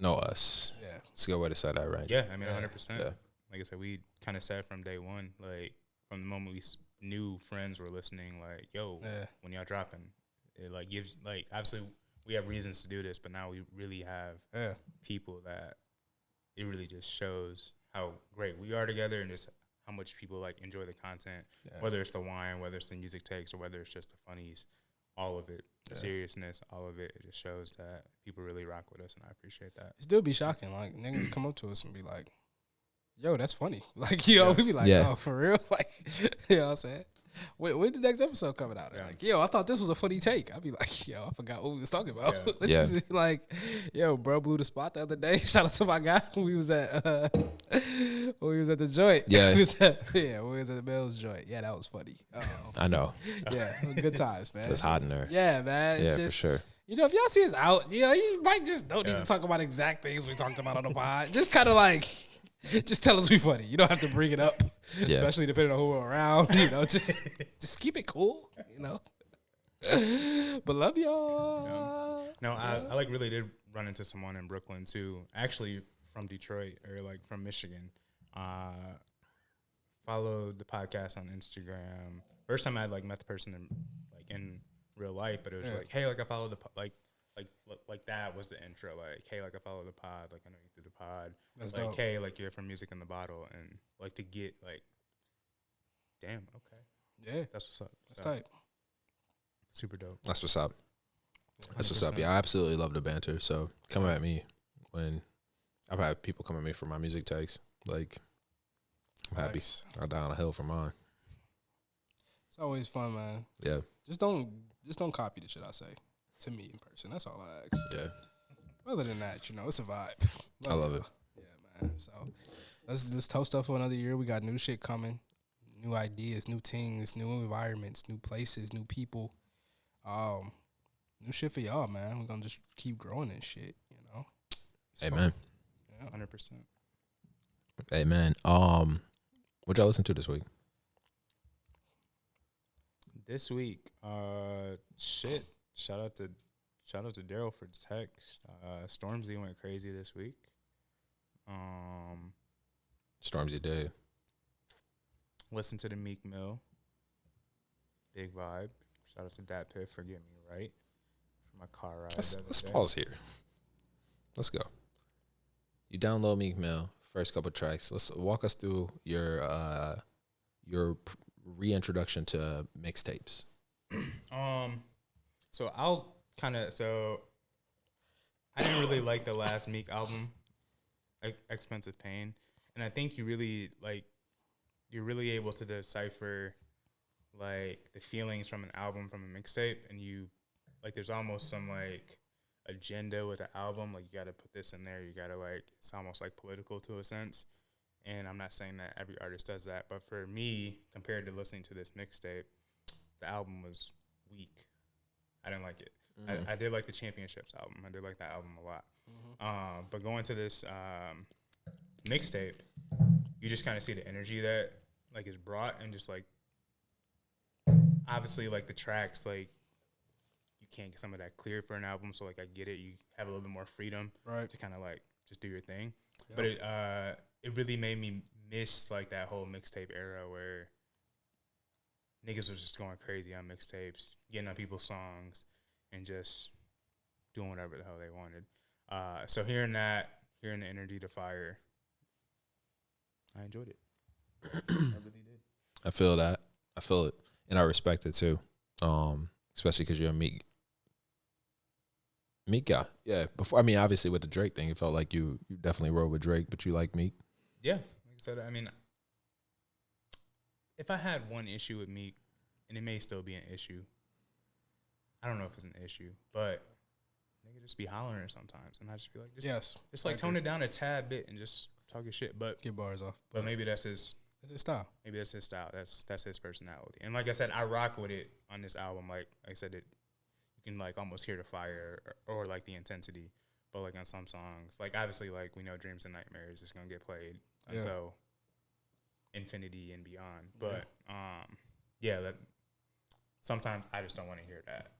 S3: us.
S1: Yeah.
S3: It's a good way to say that, right?
S2: Yeah, I mean, 100%.
S3: Yeah.
S2: Like I said, we kind of said from day one, like from the moment we knew friends were listening, like, yo, when y'all dropping, it like gives, like, obviously we have reasons to do this, but now we really have people that it really just shows how great we are together and just how much people like enjoy the content, whether it's the wine, whether it's the music takes, or whether it's just the funnies, all of it, the seriousness, all of it. It just shows that people really rock with us, and I appreciate that.
S1: It still be shocking. Like, niggas come up to us and be like, yo, that's funny. Like, yo, we be like, oh, for real? Like, you know what I'm saying? When the next episode coming out? Like, yo, I thought this was a funny take. I'd be like, yo, I forgot what we was talking about. Like, yo, bro blew the spot the other day. Shout out to my guy. We was at the joint.
S3: Yeah.
S1: we was at the Bell's joint. Yeah, that was funny.
S3: I know.
S1: Yeah, good times, man.
S3: It's hot in there.
S1: Yeah, man. It's
S3: for sure.
S1: You know, if y'all see us out, you might just don't need to talk about exact things we talked about on the pod. Just kind of like, just tell us we funny. You don't have to bring it up, especially depending on who we're around. You know, just keep it cool. You know, but love y'all.
S2: No, I like really did run into someone in Brooklyn too. Actually, from Detroit or like from Michigan. Followed the podcast on Instagram. First time I had like met the person in real life, but it was like, hey, like I followed the like that was the intro. Like, hey, like I follow the pod. Like I know you through the pod.
S1: That's
S2: like,
S1: dope.
S2: hey, like you're from Music in the Bottle, and like to get like, damn, okay,
S1: Yeah,
S2: that's what's up.
S1: that's tight.
S2: Super dope.
S3: That's what's up. That's what's up. Yeah, I absolutely love the banter. So come at me when I've had people come at me for my music takes. Like, I'm happy. I'll die on a hill for mine.
S1: It's always fun, man.
S3: Yeah.
S1: Just don't copy the shit I say to me in person. That's all I ask.
S3: Yeah.
S1: Other than that, you know, it's a vibe.
S3: I love it.
S1: Yeah, man. So let's toast up for another year. We got new shit coming, new ideas, new things, new environments, new places, new people. new shit for y'all, man. We're gonna just keep growing and shit, you know.
S3: Amen.
S1: Yeah.
S2: 100%.
S3: Amen. What y'all listen to this week?
S2: This week, shit. Shout out to Daryl for the text. Stormzy went crazy this week.
S3: Stormzy did.
S2: Listen to the Meek Mill. Big vibe. Shout out to Dat Piff for getting me right for my car ride.
S3: Let's pause here. Let's go. You download Meek Mill, first couple tracks. Let's walk us through your reintroduction to mixtapes.
S2: So I didn't really like the last Meek album, Expensive Pain, and I think you're really able to decipher like the feelings from an album from a mixtape, and there's almost some like agenda with the album, like you got to put this in there, you got to it's almost like political to a sense. And I'm not saying that every artist does that, but for me, compared to listening to this mixtape, the album was weak. I didn't like it. I did like the Championships album. I did like that album a lot. But going to this mixtape, you just kind of see the energy that is brought, and just obviously the tracks you can't get some of that clear for an album. So I get it. You have a little bit more freedom to kind of just do your thing. Yep. But it really made me miss that whole mixtape era where niggas was just going crazy on mixtapes, getting on people's songs, and just doing whatever the hell they wanted. So hearing the energy to fire, I enjoyed it. I really did.
S3: I feel that. I feel it, and I respect it too. Especially because you're a Meek guy. Yeah. Before, obviously with the Drake thing, it felt like you definitely rode with Drake, but you like Meek.
S2: Yeah. Like I said, if I had one issue with Meek, and it may still be an issue, I don't know if it's an issue, but nigga just be hollering sometimes, and I just be like, just tone it down a tad bit and just talk your shit, but
S1: get bars off.
S2: But maybe that's his
S1: style.
S2: Maybe that's his style. That's his personality. And like I said, I rock with it on this album. Like I said, you can almost hear the fire or the intensity. But on some songs, obviously we know Dreams and Nightmares is gonna get played until infinity and beyond. But that sometimes I just don't want to hear that.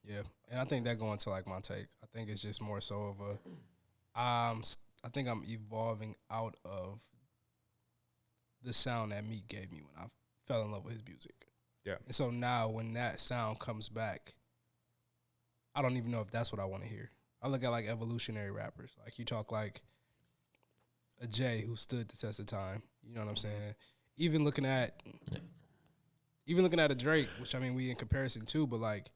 S1: Yeah, and I think that going to my take. I think it's just more so of I think I'm evolving out of the sound that Meek gave me when I fell in love with his music.
S2: Yeah.
S1: And so now when that sound comes back, I don't even know if that's what I want to hear. I look at evolutionary rappers. You talk a Jay who stood the test of time. You know what I'm saying? Even looking at a Drake, which we in comparison too, but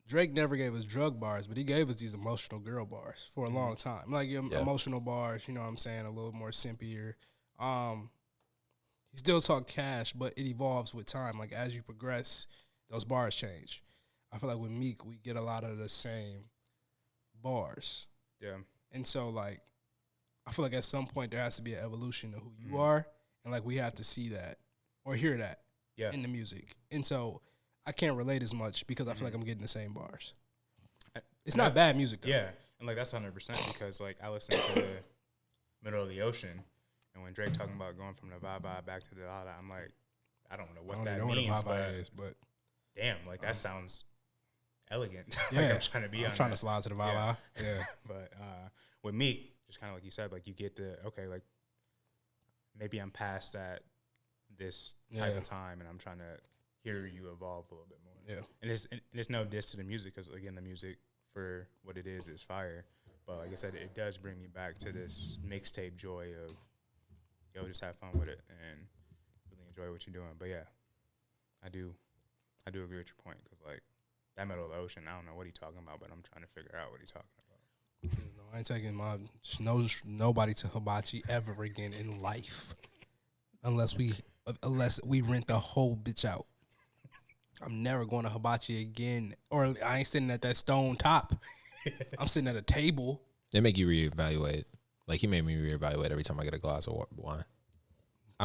S1: Drake never gave us drug bars, but he gave us these emotional girl bars for a long time. Emotional bars, you know what I'm saying, a little more simpier. He still talked cash, but it evolves with time. As you progress, those bars change. I feel with Meek, we get a lot of the same bars.
S2: Yeah.
S1: And so, I feel at some point there has to be an evolution of who you are, and we have to see that or hear that in the music. And so I can't relate as much because I feel I'm getting the same bars. It's not bad music, though.
S2: Yeah, and that's 100% because I listen to Middle of the Ocean, and when Drake talking about going from the Baba back to the Dada, I'm I don't know what that means,
S1: but
S2: damn, that sounds elegant.
S1: Yeah,
S2: I'm trying to be.
S1: I'm trying to slide to the Baba. Yeah.
S2: But with Meek, just kind of you said, you get the maybe I'm past that this type of time, and I'm trying to hear you evolve a little bit more.
S1: Yeah.
S2: And it's no diss to the music, because again, the music for what it is fire. But like I said, it does bring me back to this mixtape joy of just have fun with it and really enjoy what you're doing. But yeah, I do agree with your point, because that Middle of the Ocean, I don't know what he's talking about, but I'm trying to figure out what he's talking about.
S1: I ain't taking nobody to hibachi ever again in life, unless we rent the whole bitch out. I'm never going to hibachi again, or I ain't sitting at that stone top. I'm sitting at a table.
S3: They make you reevaluate. He made me reevaluate every time I get a glass of wine. I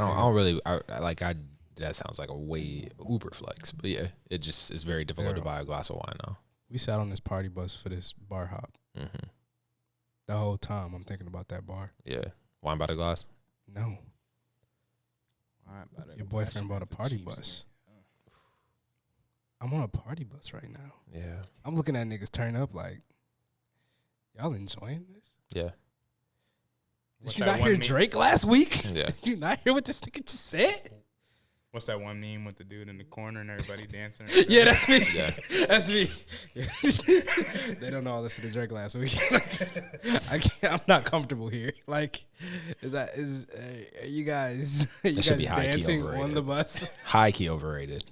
S3: that sounds like a way uber flex. But yeah, it just is very difficult to buy a glass of wine now.
S1: We sat on this party bus for this bar hop.
S3: Mm-hmm.
S1: The whole time I'm thinking about that bar.
S3: Yeah, wine by the glass.
S1: No, your boyfriend bought a party bus. I'm on a party bus right now.
S3: Yeah,
S1: I'm looking at niggas turn up like, y'all enjoying this?
S3: yeah.
S1: Did you not hear Drake last week?
S3: Yeah.
S1: Did you not hear what this nigga just said?
S2: What's that one meme with the dude in the corner and everybody dancing?
S1: Yeah, that's me.
S3: Yeah.
S1: That's me. They don't know I listened to Drake last week. I'm not comfortable here. Like, are you guys dancing on the bus?
S3: High key overrated.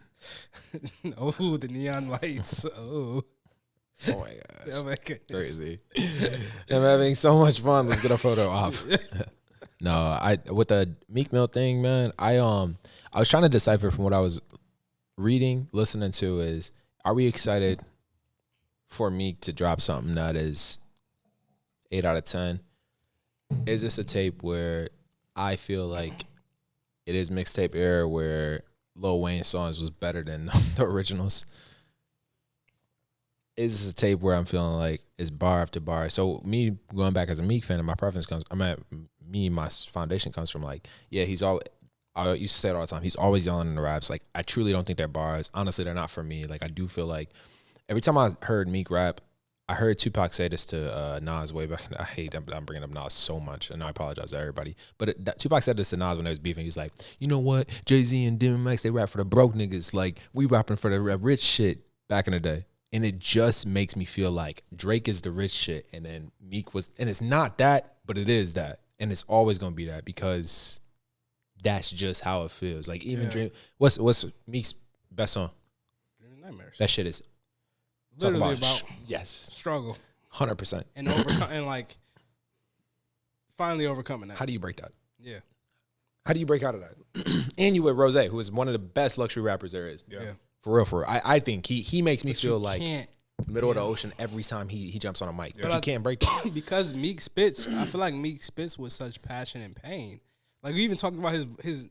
S1: Oh, the neon lights. Oh.
S3: Oh my gosh.
S1: Oh my goodness.
S3: Crazy. I'm having so much fun. Let's get a photo off. No, with the Meek Mill thing, man, I was trying to decipher from what I was reading, listening to is, are we excited for Meek to drop something that is 8 out of 10? Is this a tape where I feel like it is mixtape era where Lil Wayne's songs was better than the originals? Is this a tape where I'm feeling like it's bar after bar? So me going back as a Meek fan, and my preference comes, my foundation comes from like, yeah, I used to say it all the time. He's always yelling in the raps. Like, I truly don't think they're bars. Honestly, they're not for me. Like, I do feel like every time I heard Meek rap, I heard Tupac say this to Nas way back. I hate that, I'm bringing up Nas so much, and I apologize to everybody. But Tupac said this to Nas when they was beefing. He's like, you know what? Jay-Z and DMX, they rap for the broke niggas. Like, we rapping for the rich shit back in the day. And it just makes me feel like Drake is the rich shit, and then Meek was, and it's not that, but it is that. And it's always going to be that because that's just how it feels. Like, even Dream, what's Meek's best song?
S1: Dream Nightmares.
S3: That shit is
S1: literally about
S3: yes,
S1: struggle
S3: 100%.
S1: and like finally overcoming that.
S3: How do you break that?
S1: Yeah.
S3: How do you break out of that? And you with Rose, who is one of the best luxury rappers there is.
S1: Yeah.
S3: For real. I think he makes me feel like
S1: can't,
S3: middle of the ocean every time he jumps on a mic. But you can't break that.
S1: Because Meek spits, I feel like Meek spits with such passion and pain. Like, we even talking about his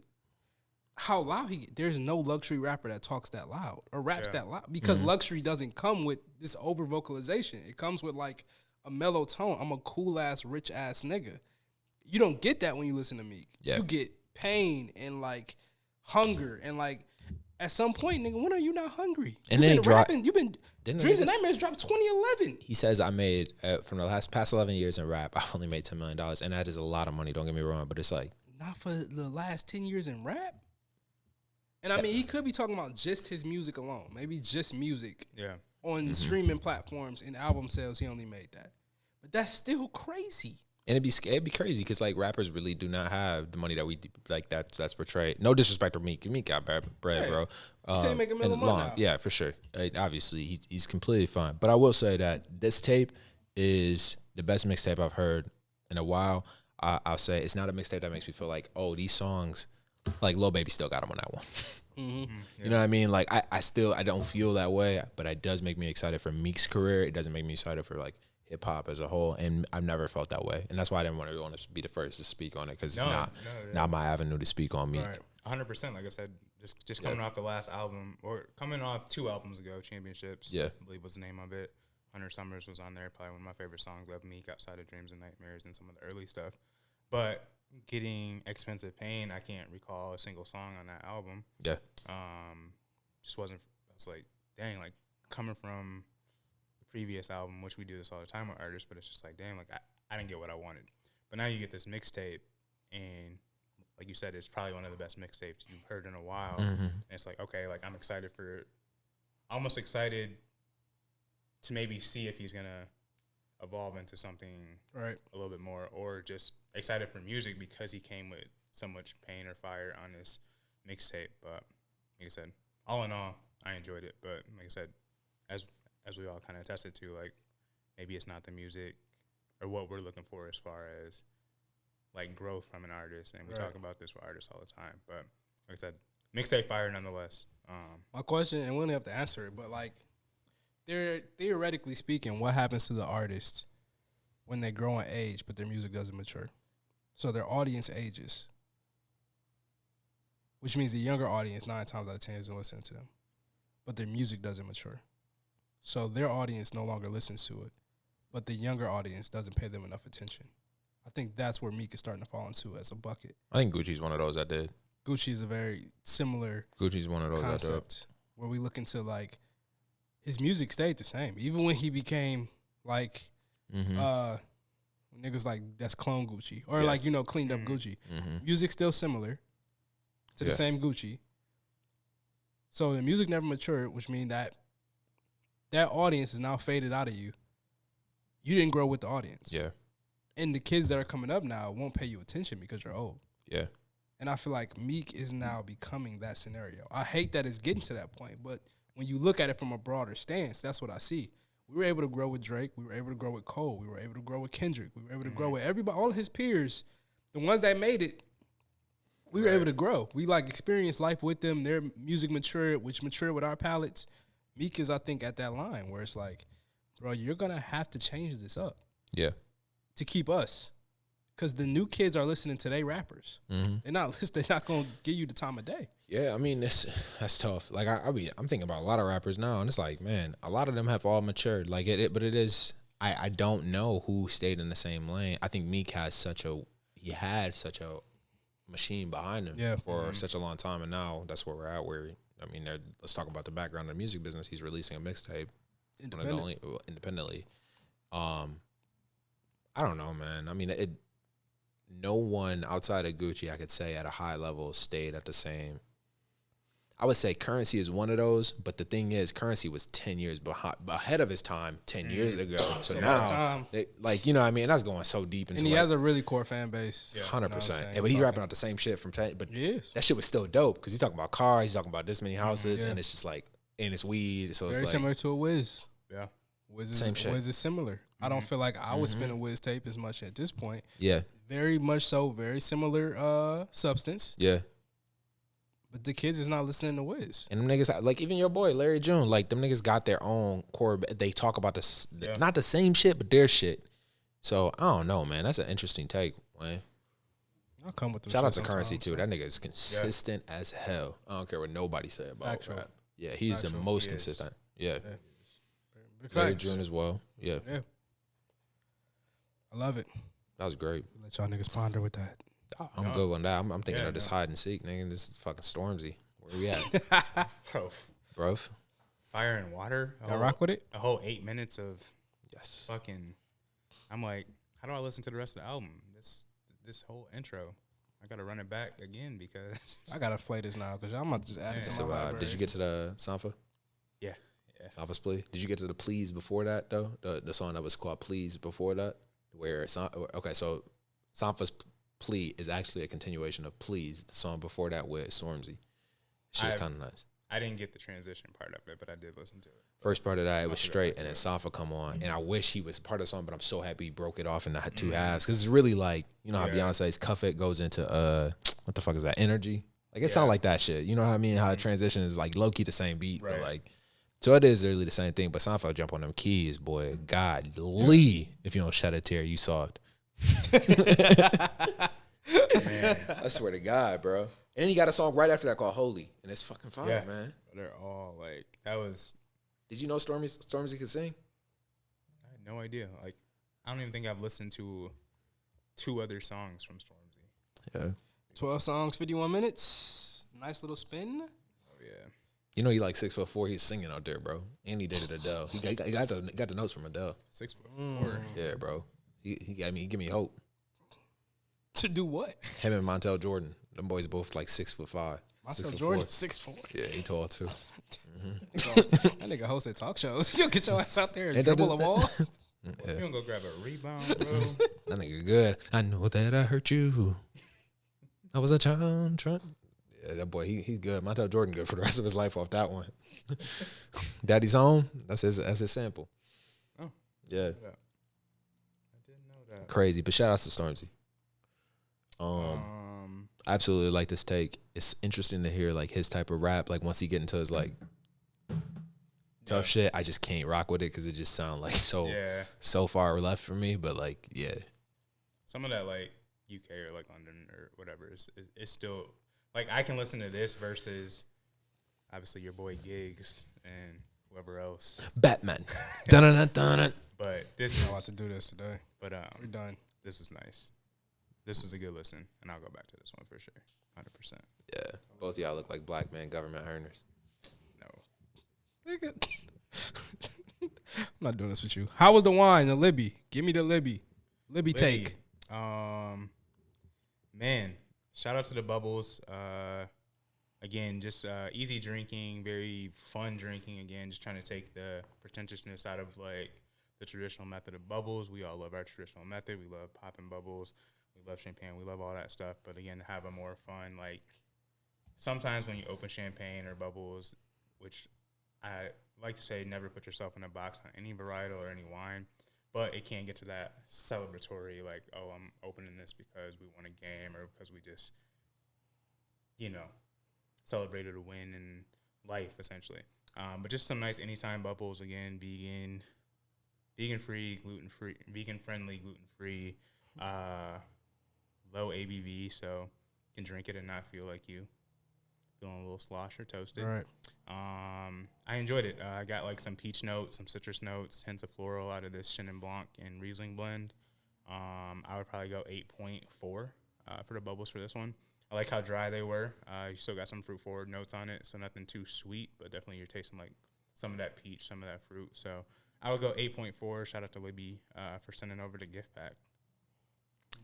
S1: how loud there's no luxury rapper that talks that loud or raps that loud, because luxury doesn't come with this over vocalization. It comes with like a mellow tone. I'm a cool ass, rich ass nigga. You don't get that when you listen to Meek.
S3: Yeah.
S1: You get pain and like hunger and like, at some point, nigga, when are you not hungry?
S3: And
S1: you've
S3: then
S1: been rapping. You've been Dreams and Nightmares dropped 2011.
S3: He says I made from the past 11 years in rap, I've only made $10 million, and that is a lot of money. Don't get me wrong, but it's like
S1: not for the last 10 years in rap. And I mean, he could be talking about just his music alone, maybe just music.
S2: Yeah.
S1: On streaming platforms and album sales, he only made that. But that's still crazy.
S3: And it'd be crazy because like rappers really do not have the money that we like that's portrayed. No disrespect to Meek. Meek got bread, bro.
S1: He said he make $1 million now.
S3: Yeah, for sure. Obviously, he's completely fine. But I will say that this tape is the best mixtape I've heard in a while. I'll say it's not a mixtape that makes me feel like, oh, these songs, like Lil Baby still got him on that one.
S1: Mm-hmm.
S3: You know what I mean? Like I don't feel that way, but it does make me excited for Meek's career. It doesn't make me excited for like hip hop as a whole, and I've never felt that way, and that's why I didn't want to be the first to speak on it because it's not my avenue to speak on Meek.
S2: Right. 100%. Like I said, just coming off the last album, or coming off 2 albums ago, Championships.
S3: Yeah,
S2: I believe was the name of it. Hunter Summers was on there, probably one of my favorite songs of Meek outside of Dreams and Nightmares and some of the early stuff. But getting Expensive Pain, I can't recall a single song on that album.
S3: Yeah,
S2: just wasn't. I was like, dang, like coming from previous album, which we do this all the time with artists, but it's just like, damn, like I didn't get what I wanted. But now you get this mixtape, and like you said, it's probably one of the best mixtapes you've heard in a while.
S3: Mm-hmm.
S2: And it's like, okay, like I'm almost excited to maybe see if he's gonna evolve into something
S1: right
S2: a little bit more, or just excited for music because he came with so much pain or fire on this mixtape. But like I said, all in all, I enjoyed it. But like I said, as we all kind of attested to, like, maybe it's not the music or what we're looking for as far as, like, growth from an artist. And we talk about this with artists all the time. But, like I said, mixtape fire nonetheless.
S1: My question, and we don't have to answer it, but, like, theoretically speaking, what happens to the artist when they grow in age but their music doesn't mature? So their audience ages. which means the younger audience 9 times out of 10 isn't listening to them, but their music doesn't mature. So their audience no longer listens to it, but the younger audience doesn't pay them enough attention. I think that's where Meek is starting to fall into as a bucket.
S3: I think Gucci's one of those that did.
S1: Gucci is a very similar
S3: Gucci's one of those
S1: concept where we look into like his music stayed the same even when he became like niggas like that's clone Gucci or like cleaned up Gucci. Music still similar to the same Gucci. So the music never matured, which means that audience is now faded out of you. You didn't grow with the audience.
S3: Yeah.
S1: And the kids that are coming up now won't pay you attention because you're old.
S3: Yeah.
S1: And I feel like Meek is now becoming that scenario. I hate that it's getting to that point, but when you look at it from a broader stance, that's what I see. We were able to grow with Drake. We were able to grow with Cole. We were able to grow with Kendrick. We were able to grow with everybody, all of his peers, the ones that made it. We were able to grow. We like experienced life with them. Their music matured, which matured with our palettes. Meek is, I think, at that line where it's like, bro, you're gonna have to change this up.
S3: Yeah.
S1: To keep us, because the new kids are listening to their rappers. They're not going to give you the time of day.
S3: Yeah, I mean that's tough. Like I'm thinking about a lot of rappers now, and it's like, man, a lot of them have all matured. Like but it is. I don't know who stayed in the same lane. I think Meek had such a machine behind him for such a long time, and now that's where we're at. Let's talk about the background of the music business. He's releasing a mixtape independently. I don't know, man. I mean, no one outside of Gucci, I could say, at a high level stayed at the same. I would say Currency is one of those, but the thing is, Currency was 10 years ahead of his time 10 years ago. So now, that's going so deep into.
S1: And he has a really core fan base.
S3: 100%. But he's rapping out the same shit from 10. But that shit was still dope because he's talking about cars, he's talking about this many houses, and it's just like, and it's weed. So
S1: very
S3: it's
S1: similar to a Wiz.
S2: Yeah.
S3: Same shit.
S1: Wiz is similar. I don't feel like I would spin a Wiz tape as much at this point.
S3: Yeah.
S1: Very much so, very similar substance.
S3: Yeah.
S1: But the kids is not listening to Wiz.
S3: And them niggas, like even your boy, Larry June, like them niggas got their own core. They talk about not the same shit, but their shit. So I don't know, man. That's an interesting take, man.
S1: I'll come with them.
S3: Shout out to Currency, too. That nigga is consistent as hell. I don't care what nobody said about rap. Yeah, he's the most consistent. Yeah. Larry June as well. Yeah. I
S1: love it.
S3: That was great.
S1: Let y'all niggas ponder with that.
S3: I'm good on that. I'm thinking of this hide and seek, nigga. This fucking Stormzy. Where we at? Bro.
S2: Fire and Water.
S1: Y'all rock with it?
S2: A whole 8 minutes of fucking. I'm like, how do I listen to the rest of the album? This whole intro. I gotta run it back again because
S1: I gotta play this now because I'm about to just add it to my library.
S3: Did you get to the Sanfa?
S2: Yeah.
S3: Sanfa's Plea. Did you get to the Please before that though? The song that was called Please before that, where so Sanfa's Plea is actually a continuation of Please, the song before that with Stormzy. She was kind of nice.
S2: I didn't get the transition part of it, but I did listen to it.
S3: First part of that, it was straight, and then Sanfa come on, and I wish he was part of the song, but I'm so happy he broke it off in the two halves, because it's really like, you know how Beyonce's Cuff It goes into, what the fuck is that, Energy? Like, it sounds like that shit. You know what I mean? How the transition is like low-key the same beat, but like, so it is really the same thing, but Sanfa jump on them keys, boy. Godly, if you don't shed a tear, you soft. Man, I swear to God, bro. And he got a song right after that called Holy, and it's fucking fire, man.
S2: They're all like, that was.
S3: Did you know Stormzy could sing?
S2: I had no idea. Like, I don't even think I've listened to 2 other songs from Stormzy.
S3: Yeah.
S1: 12 songs, 51 minutes. Nice little spin.
S2: Oh yeah.
S3: You know he like 6'4". He's singing out there, bro. And he did it Adele. He got the notes from Adele.
S2: 6'4".
S3: Yeah, bro. He give me hope.
S1: To do what?
S3: Him and Montel Jordan. Them boys both like 6'5".
S1: Montel Jordan 6'4".
S3: Yeah, he tall too.
S1: That nigga hosted talk shows. You get your ass out there and dribble them all.
S2: You gonna go grab a rebound, bro?
S3: That nigga good. I know that I hurt you. I was a child trying. Yeah, that boy, he's good. Montel Jordan good for the rest of his life off that one. Daddy's Home. That's his sample.
S2: Oh.
S3: Yeah.
S2: I didn't know that.
S3: Crazy, but shout out to Stormzy. I absolutely like this take. It's interesting to hear like his type of rap. Like once he get into his like tough shit, I just can't rock with it because it just sounds like so far left for me. But like, yeah,
S2: some of that like UK or like London or whatever is still like I can listen to this versus obviously your boy Giggs and whoever else.
S3: Batman. Dun-dun-dun-dun.
S2: But this
S1: I'm
S2: is
S1: about to do this today.
S2: but
S1: We're done.
S2: this was nice. This was a good listen, and I'll go back to this one for sure. 100%.
S3: Yeah. Both of y'all look like black man government earners.
S2: No.
S1: Nigga. I'm not doing this with you. How was the wine, the Libby? Give me the Libby. Libby take.
S2: Man, shout out to the bubbles. Again, just easy drinking, very fun drinking. Again, just trying to take the pretentiousness out of like the traditional method of bubbles. We all love our traditional method. We love popping bubbles. We love champagne. We love all that stuff. But again, have a more fun, like sometimes when you open champagne or bubbles, which I like to say, never put yourself in a box on any varietal or any wine. But it can't get to that celebratory, like, oh, I'm opening this because we won a game or because we just, celebrated a win in life, essentially. But just some nice anytime bubbles, again, vegan-free, gluten-free, vegan-friendly, gluten-free, low ABV, so you can drink it and not feel like you feeling a little slosh or toasted.
S1: Right.
S2: I enjoyed it. I got like some peach notes, some citrus notes, hints of floral out of this Chenin Blanc and Riesling blend. I would probably go 8.4 for the bubbles for this one. I like how dry they were. You still got some fruit forward notes on it, so nothing too sweet, but definitely you're tasting like some of that peach, some of that fruit. So I would go 8.4. Shout out to Libby for sending over the gift pack.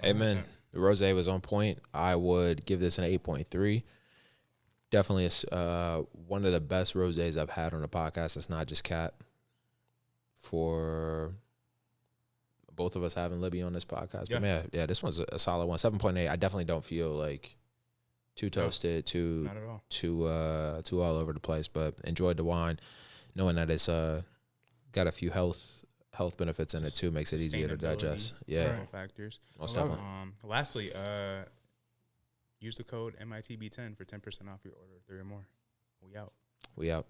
S3: Amen. The rosé was on point. I would give this an 8.3. Definitely one of the best rosés I've had on the podcast. It's not just Cat. For both of us having Libby on this podcast.
S2: Yeah.
S3: But yeah, this one's a solid one. 7.8. I definitely don't feel like too toasted,
S2: Not at all.
S3: too all over the place. But enjoyed the wine, knowing that it's got a few health benefits in it too, makes it easier to digest. Yeah,
S2: Right. Factors.
S3: most definitely.
S2: Lastly, use the code MITB10 for 10% off your order of 3 or more. We out.